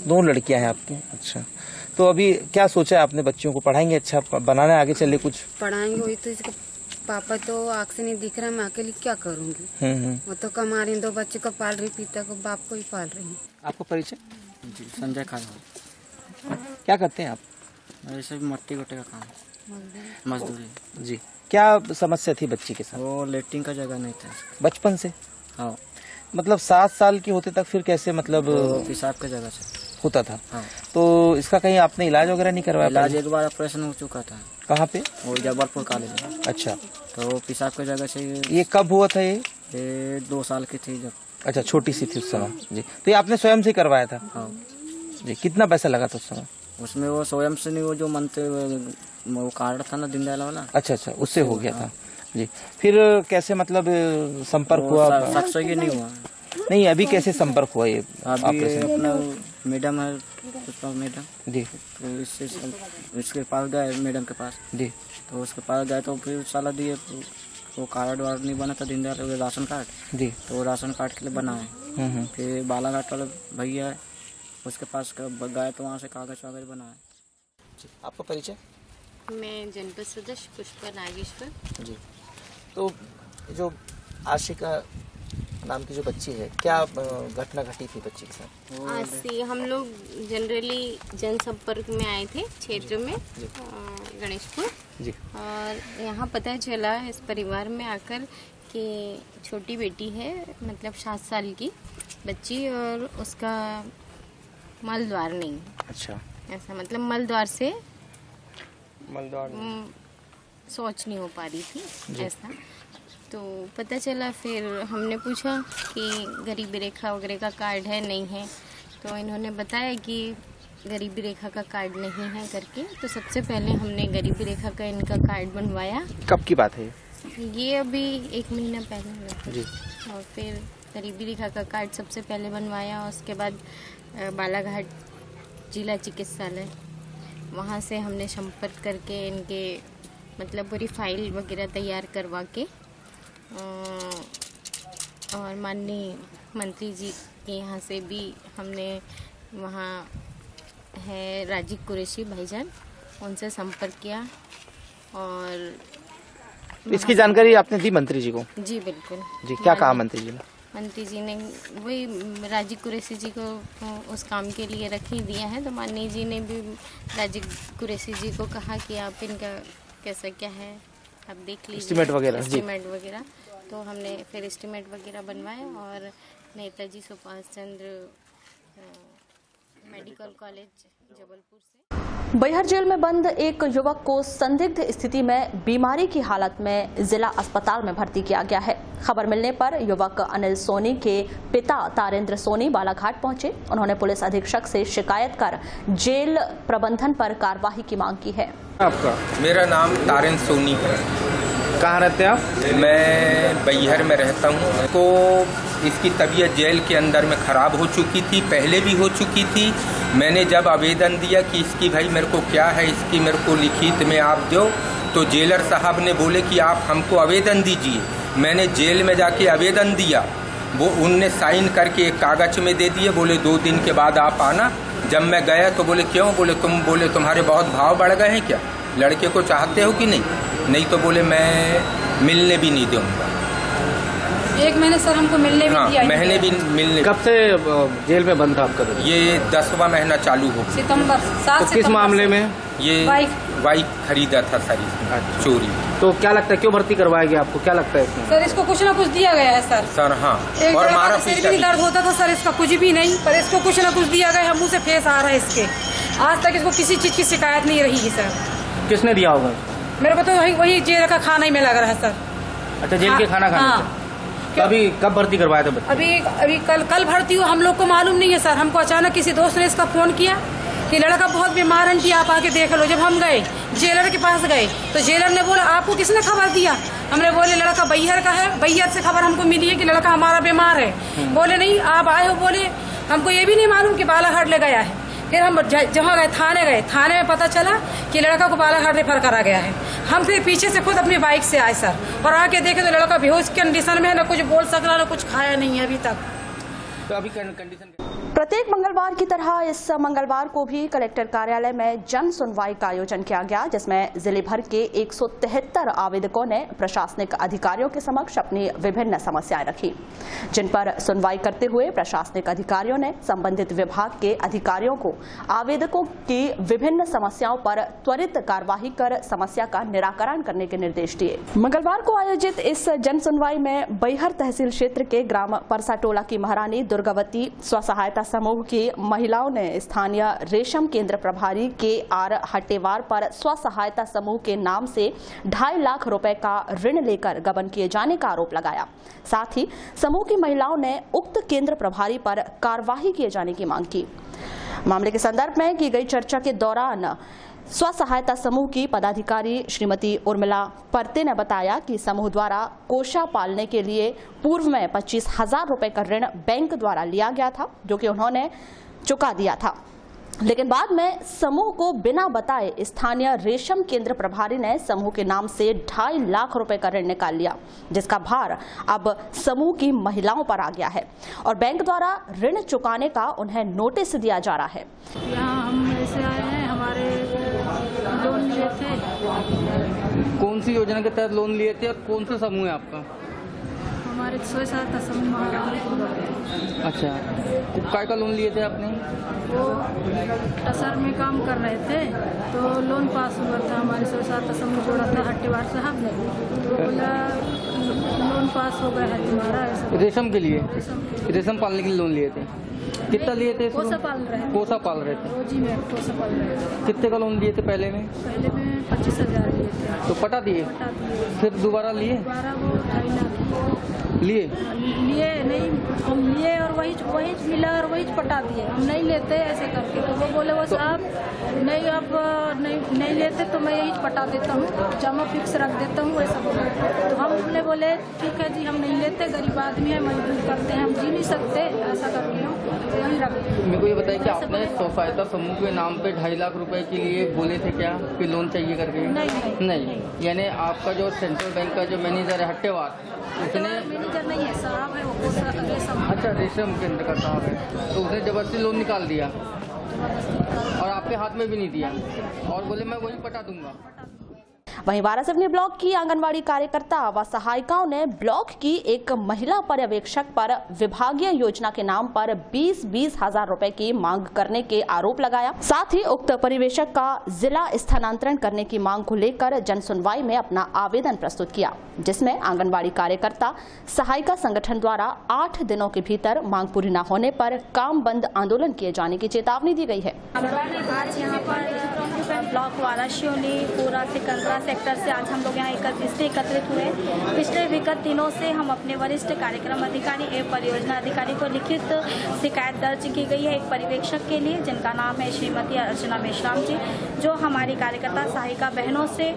2 लड़कियां हैं आपकी। अच्छा, तो अभी क्या सोचा है आपने? बच्चियों को पढ़ाएंगे, अच्छा बनाने आगे चले कुछ? पढ़ाएंगे, वही तो इसका पापा तो आँख से नहीं दिख रहा, मैं अकेली क्या करूँगी। वो तो कमा रही, 2 बच्चे को पाल रही, पिता को बाप को ही पाल रही है। आपको परिचय? जी, संजय खान। क्या करते हैं आप? ऐसे मट्टी गोटे का काम, मजदूरी। जी, क्या समस्या थी बच्ची के साथ? वो लेटरिन का जगह नहीं था बचपन से? हाँ। मतलब 7 साल की होते तक फिर कैसे, मतलब पेशाब का जगह से होता था? हाँ। तो इसका कहीं आपने इलाज वगैरह नहीं करवाया? इलाज एक बार ऑपरेशन हो चुका था। कहाँ पे? वो जबलपुर कॉलेज में। अच्छा, तो पेशाब की जगह से। ये कब हुआ था? ये 2 साल की थी जब। अच्छा, छोटी सी थी उस समय। जी, तो ये आपने स्वयं से करवाया था? हाँ। जी, कितना पैसा लगा था उस समय? उसमें वो स्वयं से नहीं, वो जो मनते वो कार्ड था ना दीनदयाल वाला। अच्छा, उससे हो गया था। जी, फिर कैसे मतलब संपर्क हुआ? सक्सेस नहीं हुआ। नहीं, अभी कैसे संपर्क हुआ ये ऑपरेशन? अपना मैडम है, पुष्पा मैडम जी, तो इसके पास गए, मैडम के पास जी, तो उसके पास गए तो फिर साला दिए, वो कार्ड वार्ड नहीं बना था दीनदयाल, राशन कार्ड जी, तो राशन कार्ड के लिए बनाए। फिर बालाघाट वाले भैया है, उसके पास गए तो वहाँ से कागज वागज बनाए। आपका परिचय? मैं जनपद सदस्य पुष्पा नागेश्वर। जी, तो जो आशिका नाम की जो बच्ची है, क्या घटना घटी थी बच्ची के साथ? आज से हम लोग जनरली जनसंपर्क में आए थे क्षेत्र में, गणेशपुर जी, और यहाँ पता चला इस परिवार में आकर कि छोटी बेटी है, मतलब 7 साल की बच्ची, और उसका मल द्वार नहीं। अच्छा, ऐसा मतलब मल द्वार से शौच नहीं हो पा रही थी, ऐसा तो पता चला। फिर हमने पूछा कि गरीबी रेखा वगैरह का कार्ड है, नहीं है, तो इन्होंने बताया कि गरीबी रेखा का कार्ड नहीं है करके। तो सबसे पहले हमने गरीबी रेखा का इनका कार्ड बनवाया। कब की बात है ये? अभी 1 महीना पहले जी। और फिर गरीबी रेखा का कार्ड सबसे पहले बनवाया, उसके बाद बालाघाट जिला चिकित्सालय, वहाँ से हमने संपर्क करके इनके मतलब पूरी फाइल वगैरह तैयार करवा के, और माननीय मंत्री जी के यहाँ से भी हमने, वहाँ है राजीव कुरैशी भाईजान, उनसे संपर्क किया। और इसकी जानकारी आपने दी मंत्री जी को? जी बिल्कुल जी। क्या कहा मंत्री जी ने? मंत्री जी ने वही राजीव कुरैशी जी को उस काम के लिए रख ही दिया है, तो माननीय जी ने भी राजीव कुरैशी जी को कहा कि आप इनका कैसा क्या है आप देख लीजिए, एस्टीमेट वगैरह। तो हमने फिर एस्टीमेट वगैरह बनवाया और नेताजी सुभाष चंद्र मेडिकल कॉलेज जबलपुर से। बैहर जेल में बंद एक युवक को संदिग्ध स्थिति में बीमारी की हालत में जिला अस्पताल में भर्ती किया गया है। खबर मिलने पर युवक अनिल सोनी के पिता तारेंद्र सोनी बालाघाट पहुंचे। उन्होंने पुलिस अधीक्षक से शिकायत कर जेल प्रबंधन पर कार्रवाई की मांग की है। आपका? मेरा नाम तारेंद्र सोनी है। कहाँ रहते हैं आप? मैं बैहर में रहता हूँ। तो इसकी तबीयत जेल के अंदर में खराब हो चुकी थी, पहले भी हो चुकी थी। मैंने जब आवेदन दिया कि इसकी भाई मेरे को क्या है, इसकी मेरे को लिखित में आप दो, तो जेलर साहब ने बोले कि आप हमको आवेदन दीजिए। मैंने जेल में जाके आवेदन दिया, वो उनने साइन करके एक कागज में दे दिए, बोले 2 दिन के बाद आप आना। जब मैं गया तो बोले क्यों? बोले तुम्हारे बहुत भाव बढ़ गए हैं क्या, लड़के को चाहते हो कि नहीं तो बोले मैं मिलने भी नहीं दूंगा। 1 महीने सर हमको मिलने भी दिया। महीने भी मिलने। कब से जेल में बंद था आपका? ये 10वां महीना चालू हो। सितंबर 7 तो किस मामले में? ये बाइक खरीदा था सर, चोरी। तो क्या लगता है क्यों भर्ती करवाया गया आपको, क्या लगता है इसमें? सर इसको कुछ ना कुछ दिया गया है सर। हाँ, और हमारा सिर भी दर्द होता था सर, इसका कुछ भी नहीं, पर इसको कुछ ना कुछ दिया गया। मुँह से फेस आ रहा है इसके, आज तक इसको किसी चीज की शिकायत नहीं रही है सर। किसने दिया होगा? मेरे को तो वही जेल का खाना ही में लग रहा है सर। अच्छा, जेल के खाना खाने? तो अभी कब भर्ती करवाया था बच्चे? अभी कल भर्ती हुआ, हम लोग को मालूम नहीं है सर। हमको अचानक किसी दोस्त ने इसका फोन किया कि लड़का बहुत बीमार है, आप आके देख लो। जब हम गए जेलर के पास गए तो जेलर ने बोला आपको किसने खबर दिया? हमने बोले लड़का बैहर का है, बैहर से खबर हमको मिली है कि लड़का हमारा बीमार है। बोले नहीं आप आए हो, बोले हमको ये भी नहीं मालूम कि बालाघाट ले गया है। फिर हम जहाँ गए, थाने में पता चला कि लड़का को बालाघाट रेफर करा गया है। हम फिर पीछे से खुद अपनी बाइक से आए सर, और आके देखे तो लड़का बेहोश कंडीशन में है, न कुछ बोल सक रहा, न कुछ खाया नहीं है अभी तक। तो अभी कंडीशन प्रत्येक मंगलवार की तरह इस मंगलवार को भी कलेक्टर कार्यालय में जन सुनवाई का आयोजन किया गया, जिसमें जिले भर के 173 आवेदकों ने प्रशासनिक अधिकारियों के समक्ष अपनी विभिन्न समस्याएं रखी, जिन पर सुनवाई करते हुए प्रशासनिक अधिकारियों ने संबंधित विभाग के अधिकारियों को आवेदकों की विभिन्न समस्याओं पर त्वरित कार्यवाही कर समस्या का निराकरण करने के निर्देश दिए। मंगलवार को आयोजित इस जन सुनवाई में बैहर तहसील क्षेत्र के ग्राम परसाटोला की महारानी दुर्गावती स्व सहायता समूह की महिलाओं ने स्थानीय रेशम केंद्र प्रभारी KR हट्टेवार पर स्व सहायता समूह के नाम से 2.5 लाख रुपए का ऋण लेकर गबन किए जाने का आरोप लगाया। साथ ही समूह की महिलाओं ने उक्त केंद्र प्रभारी पर कार्रवाई किए जाने की मांग की। मामले के संदर्भ में की गई चर्चा के दौरान स्व सहायता समूह की पदाधिकारी श्रीमती उर्मिला परते ने बताया कि समूह द्वारा कोषा पालने के लिए पूर्व में 25,000 रुपए का ऋण बैंक द्वारा लिया गया था, जो कि उन्होंने चुका दिया था, लेकिन बाद में समूह को बिना बताए स्थानीय रेशम केंद्र प्रभारी ने समूह के नाम से 2.5 लाख रुपए का ऋण निकाल लिया, जिसका भार अब समूह की महिलाओं पर आ गया है और बैंक द्वारा ऋण चुकाने का उन्हें नोटिस दिया जा रहा है। यहाँ हम ऐसे आए हैं, हमारे लोन लिए थे। कौन सी योजना के तहत लोन लिए थे और कौन सा समूह है आपका? हमारे स्व सहायता समूह। अच्छा, काय का लोन लिए थे आपने? वो टसर में काम कर रहे थे तो लोन पास हुआ था, हमारे स्व सहायता समूह जोड़ा था हट्टेवार साहब ने, तो बोला लोन पास हो गया है तुम्हारा। रेशम के लिए, रेशम पालने के लिए लोन लिए थे। कितना लिए थे? कोसा पाल रहे थे। कोसा पाल रहे थे। जी मैं कोसा पाल रहे थे। कितने का लोन लिए थे पहले में? पहले में 25,000 लिए थे। तो पटा दिए? फिर दोबारा लिए? दोबारा वो 2.5 लाख लिए नहीं, हम लिए और वही मिला और वही पटा दिए। हम नहीं लेते ऐसे करके, तो वो बोले वो साहब नहीं अब नहीं लेते तो मैं यही पटा देता हूँ, जमा फिक्स रख देता हूँ, ऐसा बोला। तो हमने बोले ठीक है जी, हम नहीं लेते, गरीब आदमी है, मजदूर करते हैं, हम जी नहीं सकते, ऐसा करके हम यही रख देते। मेरे को ये बताइए कि आपने स्व सहायता समूह के नाम पे 2.5 लाख रुपए के लिए बोले थे क्या कि लोन चाहिए करके? नहीं। यानी आपका जो सेंट्रल बैंक का जो मैनेजर है हट्टेवार, उसने मैनेजर नहीं है साहब, है वो अच्छा रेशम केंद्र का साहब है, तो उसने जबरदस्ती लोन निकाल दिया और आपके हाथ में भी नहीं दिया और बोले मैं वही पटा दूंगा। वहीं वारासिवनी ब्लॉक की आंगनवाड़ी कार्यकर्ता व सहायिकाओं ने ब्लॉक की एक महिला पर्यवेक्षक पर विभागीय योजना के नाम पर 20-20 हजार रुपए की मांग करने के आरोप लगाया। साथ ही उक्त पर्यवेक्षक का जिला स्थानांतरण करने की मांग को लेकर जन सुनवाई में अपना आवेदन प्रस्तुत किया, जिसमें आंगनवाड़ी कार्यकर्ता सहायिका संगठन द्वारा 8 दिनों के भीतर मांग पूरी न होने पर काम बंद आंदोलन किए जाने की चेतावनी दी गई है। आज यहाँ पर ब्लॉक वारासिवनी पूरा सिकंदरा सेक्टर से आज हम लोग यहाँ एकत्रित हुए। पिछले विगत दिनों से हम अपने वरिष्ठ कार्यक्रम अधिकारी एवं परियोजना अधिकारी को लिखित शिकायत दर्ज की गई है एक पर्यवेक्षक के लिए, जिनका नाम है श्रीमती अर्चना मेश्राम जी, जो हमारी कार्यकर्ता सहायिका बहनों से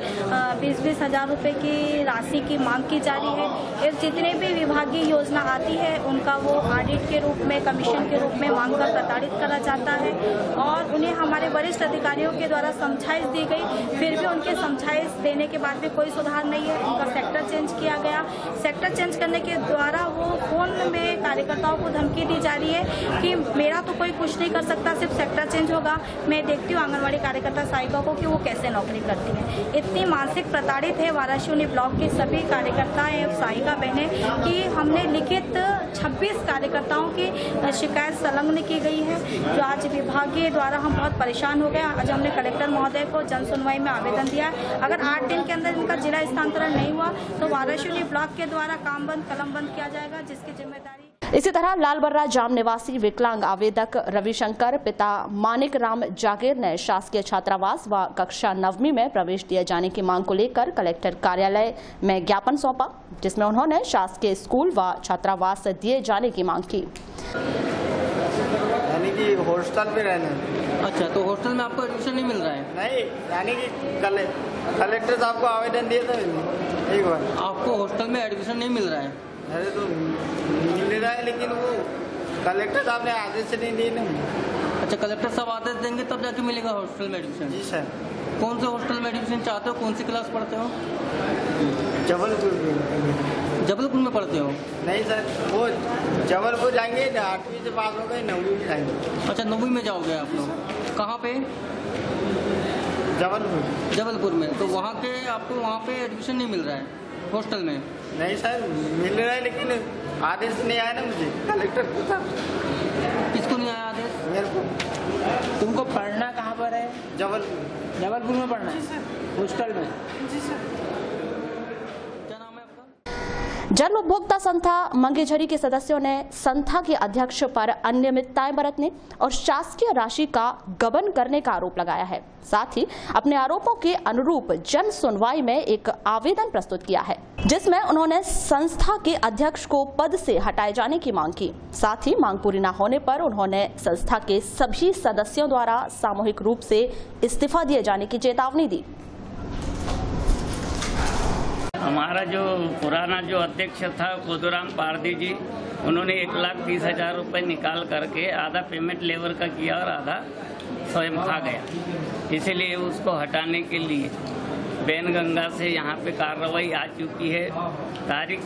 20-20 हजार रुपए की राशि की मांग की जा रही है। जितने भी विभागीय योजना आती है उनका वो ऑडिट के रूप में, कमीशन के रूप में मांग कर प्रताड़ित करा जाता है और उन्हें हमारे वरिष्ठ अधिकारियों के द्वारा समझाइश दी गई, फिर भी उनके समझाइश देने के बाद भी कोई सुधार नहीं है। उनका सेक्टर चेंज किया गया। सेक्टर चेंज करने के द्वारा वो फोन में कार्यकर्ताओं को धमकी दी जा रही है कि मेरा तो कोई कुछ नहीं कर सकता, सिर्फ सेक्टर चेंज होगा। मैं देखती हूँ आंगनवाड़ी कार्यकर्ता सहायिका को कि वो कैसे नौकरी करती है। इतनी मानसिक प्रताड़ित है वारासिवनी ब्लॉक की सभी कार्यकर्ता एवं सहायिका बहनें कि हमने लिखित 26 कार्यकर्ताओं की शिकायत संलग्न की गई है, जो आज विभागीय द्वारा हम बहुत परेशान हो गए। आज हमने कलेक्टर महोदय को जन सुनवाई में आवेदन दिया है। अगर 8 दिन के अंदर इनका जिला स्थानांतरण नहीं हुआ तो वारासिवनी ब्लॉक के द्वारा काम बंद, कलम बंद किया जाएगा, जिसकी जिम्मेदारी। इसी तरह लालबर्रा जाम निवासी विकलांग आवेदक रविशंकर पिता मानिक राम जागीर ने शासकीय छात्रावास व कक्षा 9वीं में प्रवेश दिए जाने की मांग को लेकर कलेक्टर कार्यालय में ज्ञापन सौंपा, जिसमें उन्होंने शासकीय स्कूल व छात्रावास दिए जाने की मांग की। यानी कि हॉस्टल में रहना। अच्छा, तो हॉस्टल में आपको एडमिशन नहीं मिल रहा है? नहीं, यानी कि कलेक्टर साहब को आवेदन दिया था एक बार। आपको हॉस्टल में एडमिशन नहीं मिल रहा है? अरे तो मिल रहा है, लेकिन वो कलेक्टर साहब ने आदेश नहीं दिए ना। अच्छा, कलेक्टर साहब आदेश देंगे तब जाके मिलेगा हॉस्टल में एडमिशन? जी सर। कौन से हॉस्टल में एडमिशन चाहते हो? कौन सी क्लास पढ़ते हो? जबलपुर में। जबलपुर में पढ़ते हो? नहीं सर, वो जबलपुर जाएंगे, 8वीं से पास हो गए, 9वीं में जाएंगे। अच्छा, 9वीं में जाओगे आप लोग? कहाँ पे? जबलपुर। जबलपुर में। तो वहाँ के आपको वहाँ पे एडमिशन नहीं मिल रहा है हॉस्टल में? नहीं सर, मिल रहा है, लेकिन आदेश नहीं आया ना मुझे कलेक्टर को। किसको नहीं आया आदेश? मेरे को। तुमको पढ़ना कहाँ पर है? जबलपुर। जबलपुर में पढ़ना है, हॉस्टल में? जी सर। जन उपभोक्ता संस्था मंगेझरी के सदस्यों ने संस्था के अध्यक्ष पर अनियमितताएं बरतने और शासकीय राशि का गबन करने का आरोप लगाया है। साथ ही अपने आरोपों के अनुरूप जन सुनवाई में एक आवेदन प्रस्तुत किया है, जिसमें उन्होंने संस्था के अध्यक्ष को पद से हटाए जाने की मांग की। साथ ही मांग पूरी न होने पर उन्होंने संस्था के सभी सदस्यों द्वारा सामूहिक रूप से इस्तीफा दिए जाने की चेतावनी दी। हमारा जो पुराना जो अध्यक्ष था कोदूराम पारदी जी, उन्होंने 1,30,000 रुपये निकाल करके आधा पेमेंट लेबर का किया और आधा स्वयं खा गया। इसीलिए उसको हटाने के लिए बैनगंगा से यहाँ पे कार्रवाई आ चुकी है। तारीख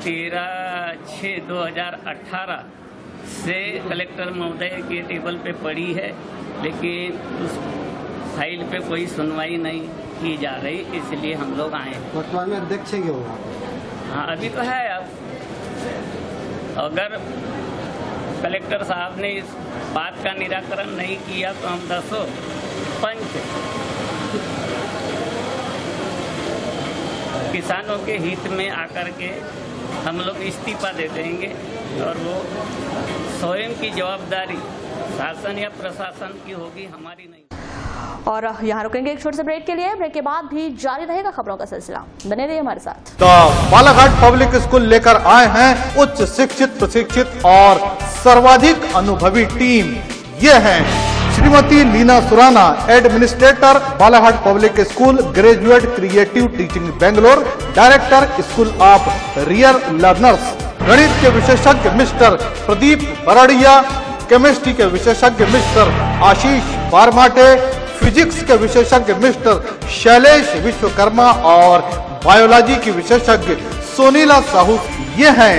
13/6/2018 से कलेक्टर महोदय के टेबल पे पड़ी है, लेकिन उस फाइल पे कोई सुनवाई नहीं की जा रही, इसलिए हम लोग आए हैं। वर्तमान में अध्यक्ष है क्या? हाँ, अभी तो है। अब अगर कलेक्टर साहब ने इस बात का निराकरण नहीं किया तो हम 10 पंच किसानों के हित में आकर के हम लोग इस्तीफा दे देंगे और वो स्वयं की जवाबदारी शासन या प्रशासन की होगी, हमारी नहीं। और यहाँ रुकेंगे एक छोटे से ब्रेक के लिए। ब्रेक के बाद भी जारी रहेगा खबरों का सिलसिला, बने रहिए हमारे साथ। तो बालाघाट पब्लिक स्कूल लेकर आए हैं उच्च शिक्षित, प्रशिक्षित और सर्वाधिक अनुभवी टीम। ये हैं Shrimati Leena Surana, administrator Balaghat public school, graduate creative teaching Bangalore, director school of real learners. गणित के विशेषज्ञ मिस्टर प्रदीप बराड़िया, केमिस्ट्री के विशेषज्ञ मिस्टर आशीष बारमाटे, फिजिक्स के विशेषज्ञ मिस्टर शैलेश विश्वकर्मा और बायोलॉजी की विशेषज्ञ सोनीला साहू। ये हैं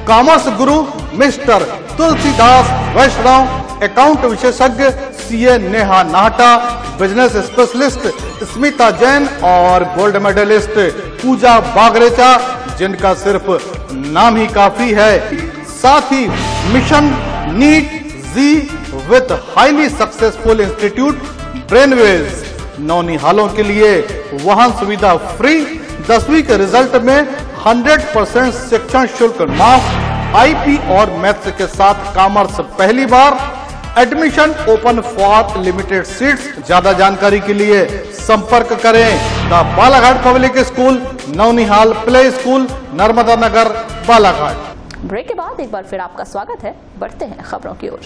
commerce guru mister Tulsidas Vaishnav, account विशेषज्ञ CA Neha Nahata, business specialist Smita Jain और गोल्ड मेडलिस्ट पूजा बागरेचा, जिनका सिर्फ नाम ही काफी है। साथ ही mission NEET JEE with highly successful institute Brainways, नौनिहालों के लिए वाहन सुविधा फ्री, 10वीं के रिजल्ट में 100% शिक्षण शुल्क माफ, आईपी और मैथ्स के साथ कॉमर्स पहली बार, admission open for limited seats. ज्यादा जानकारी के लिए संपर्क करें the Balaghat public school, Naunihal play school, Narmada Nagar, Balaghat. Break के बाद एक बार फिर आपका स्वागत है। बढ़ते हैं खबरों की ओर।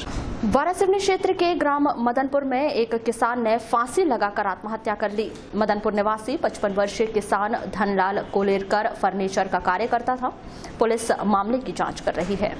वारासिवनी क्षेत्र के ग्राम मदनपुर में एक किसान ने फांसी लगाकर आत्महत्या कर ली। मदनपुर निवासी 55 वर्षीय किसान धनलाल कोलेरकर फर्नीचर का कार्य करता था। पुलिस मामले की जांच कर रही है।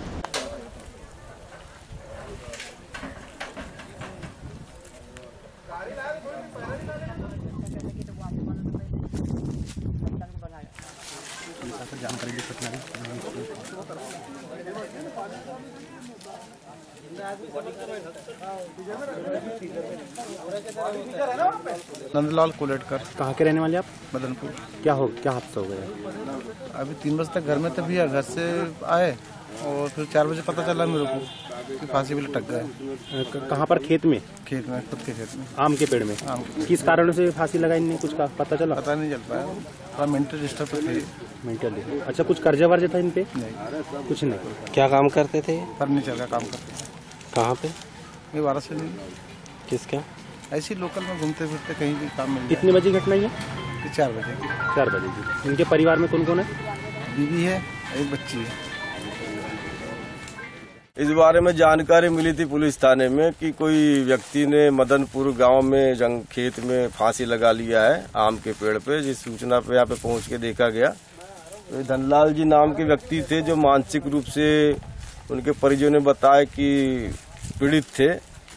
नंदलाल कोलेटकर। कहाँ के रहने वाले आप? मदनपुर। क्या हादसा हो गया? अभी 3 बजे तक घर में थे भैया, घर से आए और फिर 4 बजे पता चला मेरे को कि फांसी भी लटक गए। कहाँ पर? खेत में? खेत में, खुद के खेत में, आम के पेड़ में। आम के। किस कारण से फांसी लगाई? नहीं कुछ का पता चला? पता नहीं चल पाया, थोड़ा मेंटल डिस्टर्ब थे। मेंटल? अच्छा, कुछ कर्जा वर्जा था इन पे? नहीं, कुछ नहीं। क्या काम करते थे? फर्नीचर का काम करते थे। कहाँ पे? ये वारासिवनी। किसका? ऐसी लोकल में घूमते फिरते कहीं भी काम मिल। कितने बजे घटना है? 4 बजे। 4 बजे की। इनके परिवार में कौन कौन है? बीवी है, एक बच्ची है। इस बारे में जानकारी मिली थी पुलिस थाने में कि कोई व्यक्ति ने मदनपुर गांव में जंग खेत में फांसी लगा लिया है आम के पेड़ पे। जिस सूचना पे यहाँ पे पहुंच के देखा गया तो धनलाल जी नाम के व्यक्ति थे जो मानसिक रूप से उनके परिजनों ने बताया कि पीड़ित थे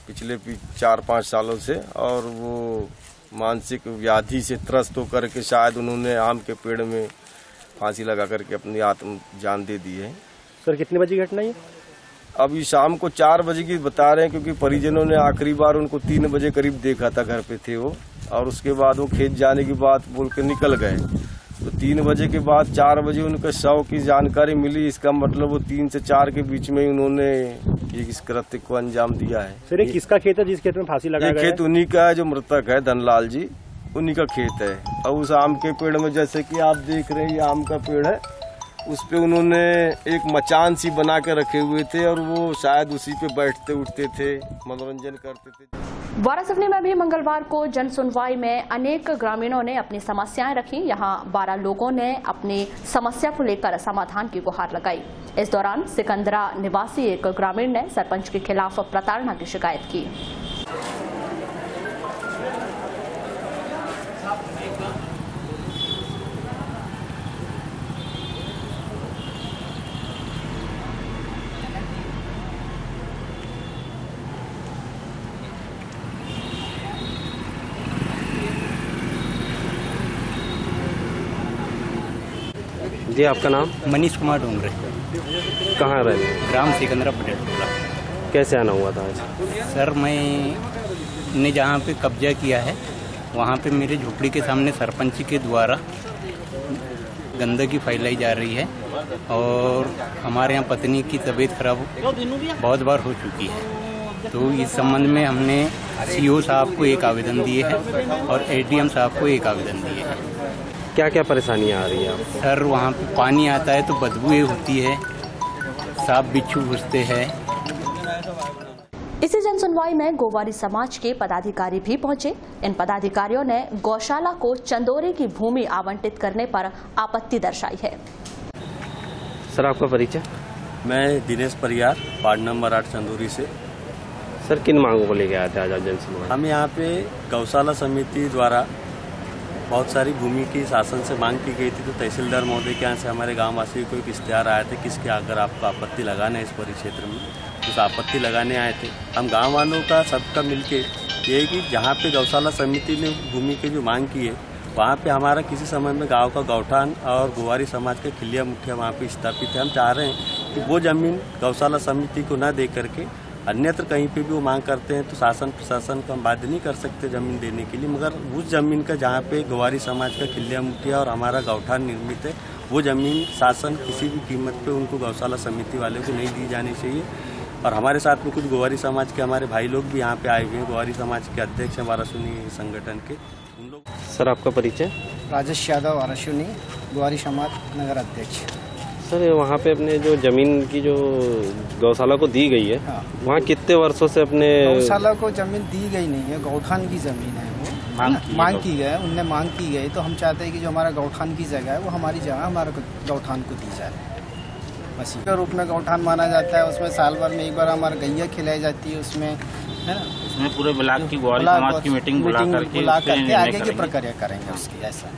पिछले 4-5 सालों से, और वो मानसिक व्याधि से त्रस्त होकर के शायद उन्होंने आम के पेड़ में फांसी लगा करके अपनी आत्म जान दे दी है। सर कितने बजे घटना है? अभी शाम को 4 बजे की बता रहे हैं, क्योंकि परिजनों ने आखिरी बार उनको 3 बजे करीब देखा था, घर पे थे वो, और उसके बाद वो खेत जाने की बात बोल के निकल गए। तो 3 बजे के बाद 4 बजे उनके शव की जानकारी मिली। इसका मतलब वो 3 से 4 के बीच में उन्होंने इस कृत्य को अंजाम दिया है। सर ये किसका खेत है जिस खेत में फांसी लगा गया? ये खेत उन्हीं का है जो मृतक है धनलाल जी, उन्हीं का खेत है। और उस आम के पेड़ में जैसे कि आप देख रहे हैं ये आम का पेड़ है, उस पे उन्होंने एक मचान सी बना के रखे हुए थे और वो शायद उसी पे बैठते उठते थे, मनोरंजन करते थे। वारासिवनी में भी मंगलवार को जन सुनवाई में अनेक ग्रामीणों ने अपनी समस्याएं रखी। यहां 12 लोगों ने अपनी समस्या को लेकर समाधान की गुहार लगाई। इस दौरान सिकंदरा निवासी एक ग्रामीण ने सरपंच के खिलाफ प्रताड़ना की शिकायत की। जी आपका नाम? मनीष कुमार डोंगरे। कहाँ रहते हैं? ग्राम सिकंदरा पटेल टोला। कैसे आना हुआ था आज? सर मैंने जहाँ पे कब्जा किया है वहाँ पे मेरे झोपड़ी के सामने सरपंच के द्वारा गंदगी फैलाई जा रही है और हमारे यहाँ पत्नी की तबीयत खराब बहुत बार हो चुकी है। तो इस संबंध में हमने सीओ साहब को एक आवेदन दिए हैं और एडीएम साहब को एक आवेदन दिए हैं। क्या क्या परेशानियां आ रही है? सर वहाँ पे पानी आता है तो बदबू होती है, सांप बिच्छू घुसते हैं। इसी जन सुनवाई में गोवारी समाज के पदाधिकारी भी पहुंचे। इन पदाधिकारियों ने गौशाला को चंदोरी की भूमि आवंटित करने पर आपत्ति दर्शाई है। सर आपका परिचय? मैं दिनेश परियार, वार्ड नंबर 8 चंदोरी से। सर किन मांगों को लेकर आए थे आज जन सुनवाई? हम यहाँ पे गौशाला समिति द्वारा बहुत सारी भूमि की शासन से मांग की गई थी, तो तहसीलदार महोदय के यहाँ से हमारे गाँव वासी को एक इश्तेहार आया था किसके अगर आपको आपत्ति लगाना है इस परिक्षेत्र में, उस आपत्ति लगाने आए थे। हम गाँव वालों का सबका मिलके ये है कि जहाँ पे गौशाला समिति ने भूमि की जो मांग की है वहाँ पे हमारा किसी समय में गाँव का गौठान और गोवारी समाज के खिलिया मुठिया वहाँ पे स्थापित है। हम चाह रहे हैं कि वो जमीन गौशाला समिति को न दे करके अन्यत्र कहीं पे भी वो मांग करते हैं तो शासन प्रशासन को हम बाध्य नहीं कर सकते जमीन देने के लिए, मगर उस जमीन का जहाँ पे गोवारी समाज का खिलिया मुठिया और हमारा गौठान निर्मित है वो जमीन शासन किसी भी कीमत पे उनको गौशाला समिति वाले को नहीं दी जानी चाहिए। और हमारे साथ में कुछ गोवारी समाज के हमारे भाई लोग भी यहाँ पे आए हुए हैं, गोवारी समाज के अध्यक्ष हैं वारासिवनी संगठन के, उन लोग। सर आपका परिचय? राजेश यादव, वारासिवनी गोवारी समाज नगर अध्यक्ष। सर वहाँ पे अपने जो जमीन की जो गौशाला को दी गई है, हाँ। वहाँ कितने वर्षों से अपने गौशाला को जमीन दी गई नहीं है, गौठान की जमीन है वो मांग की गई, उनने मांग की गई। तो हम चाहते हैं कि जो हमारा गौठान की जगह है वो हमारी जगह हमारे गौठान को दी जाए। बस के रूप में गौठान माना जाता है, उसमें साल भर में एक बार हमारी गैया खिलाई जाती है, उसमें है ना, उसमें पूरे ब्लॉक की गोवारी समाज की मीटिंग बुला करके आगे की प्रक्रिया करेंगे उसकी। ऐसा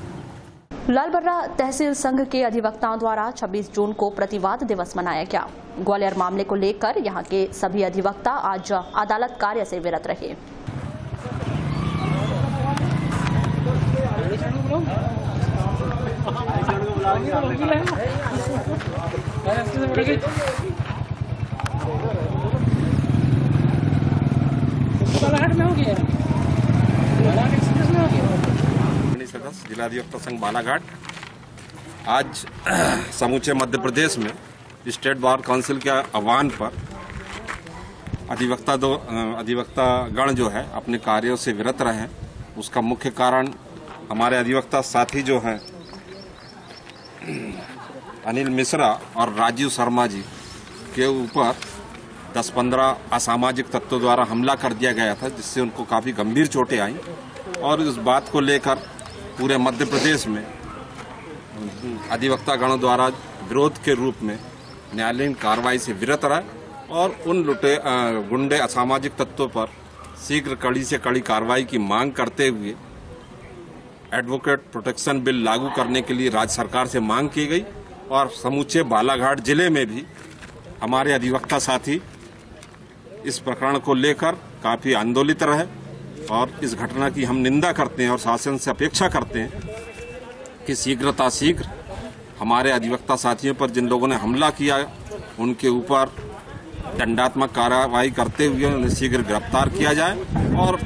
लालबर्रा तहसील संघ के अधिवक्ताओं द्वारा 26 जून को प्रतिवाद दिवस मनाया गया। ग्वालियर मामले को लेकर यहां के सभी अधिवक्ता आज अदालत कार्य से विरत रहे। सदस्य जिला अधिवक्ता संघ बालाघाट आज समूचे मध्य प्रदेश में स्टेट बार काउंसिल के आह्वान पर अधिवक्ता गण जो है अपने कार्यों से विरत रहे। उसका मुख्य कारण हमारे अधिवक्ता साथी जो हैं अनिल मिश्रा और राजीव शर्मा जी के ऊपर 10-15 असामाजिक तत्वों द्वारा हमला कर दिया गया था, जिससे उनको काफ़ी गंभीर चोटें आई और इस बात को लेकर पूरे मध्य प्रदेश में अधिवक्ता गणों द्वारा विरोध के रूप में न्यायालयीन कार्रवाई से विरत रहा और उन गुंडे असामाजिक तत्वों पर शीघ्र कड़ी से कड़ी कार्रवाई की मांग करते हुए एडवोकेट प्रोटेक्शन बिल लागू करने के लिए राज्य सरकार से मांग की गई और समूचे बालाघाट जिले में भी हमारे अधिवक्ता साथी इस प्रकरण को लेकर काफी आंदोलित रहे और इस घटना की हम निंदा करते हैं और शासन से अपेक्षा करते हैं कि शीघ्र हमारे अधिवक्ता साथियों पर जिन लोगों ने हमला किया उनके ऊपर दंडात्मक कार्रवाई करते हुए उन्हें शीघ्र गिरफ्तार किया जाए और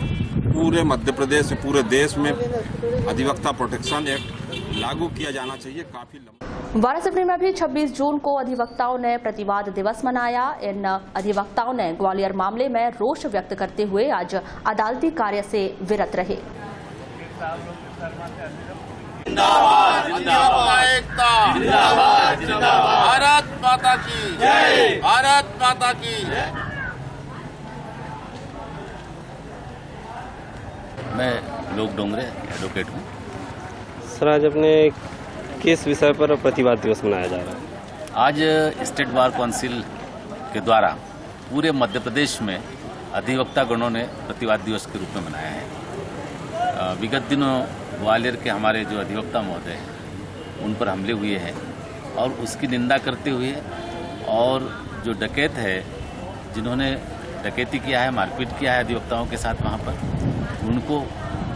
पूरे मध्य प्रदेश पूरे देश में अधिवक्ता प्रोटेक्शन एक्ट लागू किया जाना चाहिए। काफी वाराणसी में भी 26 जून को अधिवक्ताओं ने प्रतिवाद दिवस मनाया। इन अधिवक्ताओं ने ग्वालियर मामले में रोष व्यक्त करते हुए आज अदालती कार्य से विरत रहे। भारत माता की जय, भारत माता की। मैं लोक डोंगरे एडवोकेट हूँ। सर, आज अपने किस विषय पर प्रतिवाद दिवस मनाया जा रहा है? आज स्टेट बार काउंसिल के द्वारा पूरे मध्य प्रदेश में अधिवक्ता गणों ने प्रतिवाद दिवस के रूप में मनाया है। विगत दिनों ग्वालियर के हमारे जो अधिवक्ता महोदय हैं उन पर हमले हुए हैं और उसकी निंदा करते हुए और जो डकैत है जिन्होंने डकैती किया है, मारपीट किया है अधिवक्ताओं के साथ वहाँ पर, उनको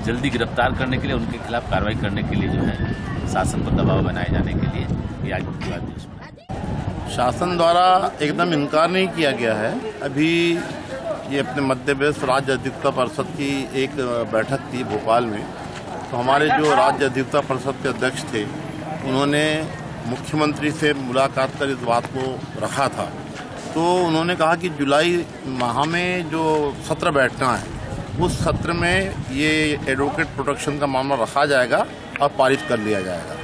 जल्दी गिरफ्तार करने के लिए, उनके खिलाफ कार्रवाई करने के लिए जो है शासन पर दबाव बनाए जाने के लिए ये आज प्रतिवाद दिवस मनाया। शासन द्वारा एकदम इनकार नहीं किया गया है। अभी ये अपने मध्य प्रदेश राज्य अधिवक्ता परिषद की एक बैठक थी भोपाल में, तो हमारे जो राज्य अधिवक्ता परिषद के अध्यक्ष थे उन्होंने मुख्यमंत्री से मुलाकात कर इस बात को रखा था। तो उन्होंने कहा कि जुलाई माह में जो सत्र बैठना है उस सत्र में ये एडवोकेट प्रोटेक्शन का मामला रखा जाएगा और पारित कर लिया जाएगा।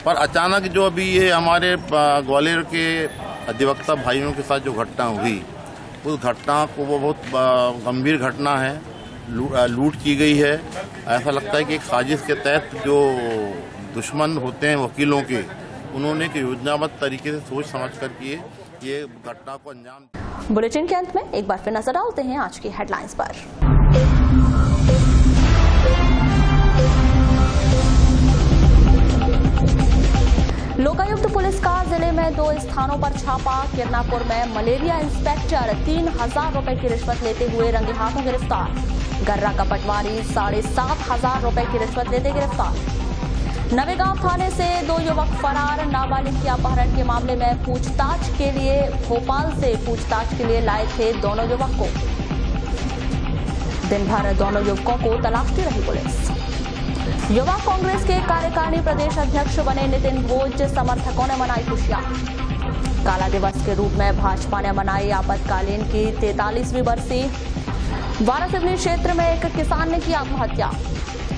पर अचानक जो अभी ये हमारे ग्वालियर के अधिवक्ता भाइयों के साथ जो घटना हुई, उस घटना को वो बहुत गंभीर घटना है, लूट की गई है। ऐसा लगता है कि एक साजिश के तहत जो दुश्मन होते हैं वकीलों के, उन्होंने एक योजनाबद्ध तरीके से सोच समझ कर किए ये घटना को अंजाम दिया। बुलेटिन के अंत में एक बार फिर नजर डालते हैं आज की हेडलाइंस पर। लोकायुक्त पुलिस का जिले में 2 स्थानों पर छापा। किरनापुर में मलेरिया इंस्पेक्टर 3000 रुपए की रिश्वत लेते हुए रंगे हाथों गिरफ्तार। गर्रा का पटवारी 7,500 रुपए की रिश्वत लेते गिरफ्तार। नवेगांव थाने से 2 युवक फरार। नाबालिग के अपहरण के मामले में पूछताछ के लिए भोपाल से पूछताछ के लिए लाए थे दोनों युवक को। दिन भर दोनों युवकों को तलाशती रही पुलिस। युवा कांग्रेस के कार्यकारिणी प्रदेश अध्यक्ष बने नितिन भोज, समर्थकों ने मनाई खुशियां। काला दिवस के रूप में भाजपा ने मनाई आपातकालीन की 43वीं बरसी। वाराणसी क्षेत्र में एक किसान ने की आत्महत्या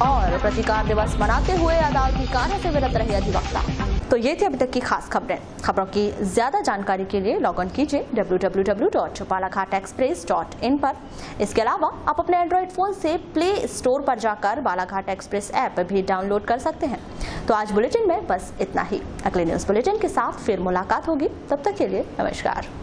और प्रतिकार दिवस मनाते हुए अदालती कार्य से विरत रहे अधिवक्ता। तो ये थी अभी तक की खास खबरें। खबरों की ज्यादा जानकारी के लिए लॉग इन कीजिए www.balaghatexpress.in पर। इसके अलावा आप अपने एंड्रॉइड फोन से प्ले स्टोर पर जाकर बालाघाट एक्सप्रेस ऐप भी डाउनलोड कर सकते हैं। तो आज बुलेटिन में बस इतना ही। अगले न्यूज बुलेटिन के साथ फिर मुलाकात होगी, तब तक के लिए नमस्कार।